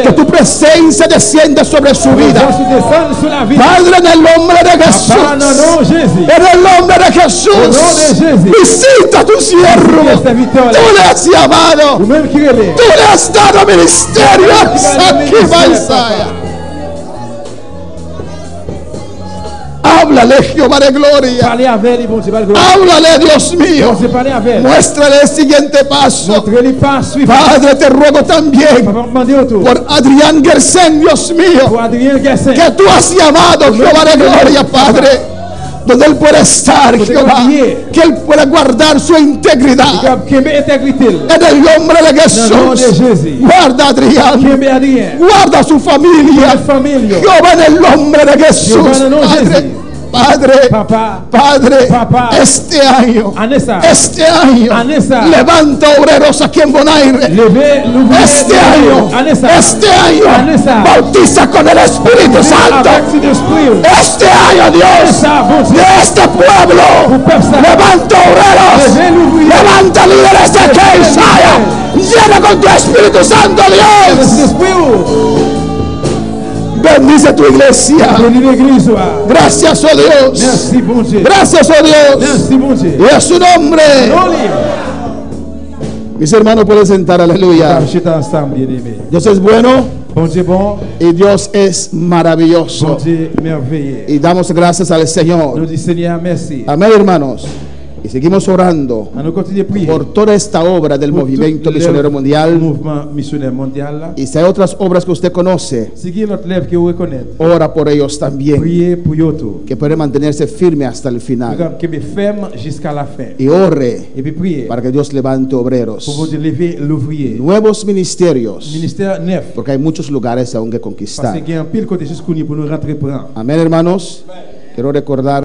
que tu presencia descienda sobre su vida, Padre, en el nombre de Jesús. En el nombre de Jesús, visita a tu siervo. Tú le has llamado, tú le has dado ministerio. Aquí va Isaías. Háblale, Jehová de gloria. Háblale, Dios mío. Muéstrale el siguiente paso. Padre, te ruego también por Adrián Gersen, Dios mío, que tú has llamado, Jehová de gloria, Padre, donde él puede estar, Jehová, que él pueda guardar su integridad. En el nombre de Jesús, guarda a Adrián, guarda a su familia, Jehová, en el nombre de Jesús. Padre, este año, levanta obreros aquí en Bonaire. Este año, bautiza con el Espíritu Santo. Este año, Dios, de este pueblo, levanta obreros, levanta líderes de Keisaya, llena con tu Espíritu Santo, Dios. Bendice tu iglesia. Gracias, oh Dios. Gracias, oh Dios. Y a su nombre. Mis hermanos pueden sentar, aleluya. Dios es bueno Bon Dieu bon, y Dios es maravilloso. bon Dieu merveilleux. Y damos gracias al Nous Señor. disons Seigneur merci. Amén, hermanos. Y seguimos orando On continue de prier por toda esta obra del pour movimiento toute misionero l'œuvre mundial. du mouvement missionnaire mondial là. Y si hay otras obras que usted conoce, Si il y a notre lèvre que vous reconnaissez, ora por ellos también, priez pour eux tout. que pueden mantenerse firme hasta el final. Que me ferme jusqu'à la fin. Y ore Et puis priez para que Dios levante pour obreros, vous lever l'ouvrier. nuevos ministerios, Ministère neuf. porque hay muchos lugares aún que Parce conquistar. qu'il y a un pile côté jusqu'au pour nous rentrer prendre. Amén, hermanos. Quiero recordar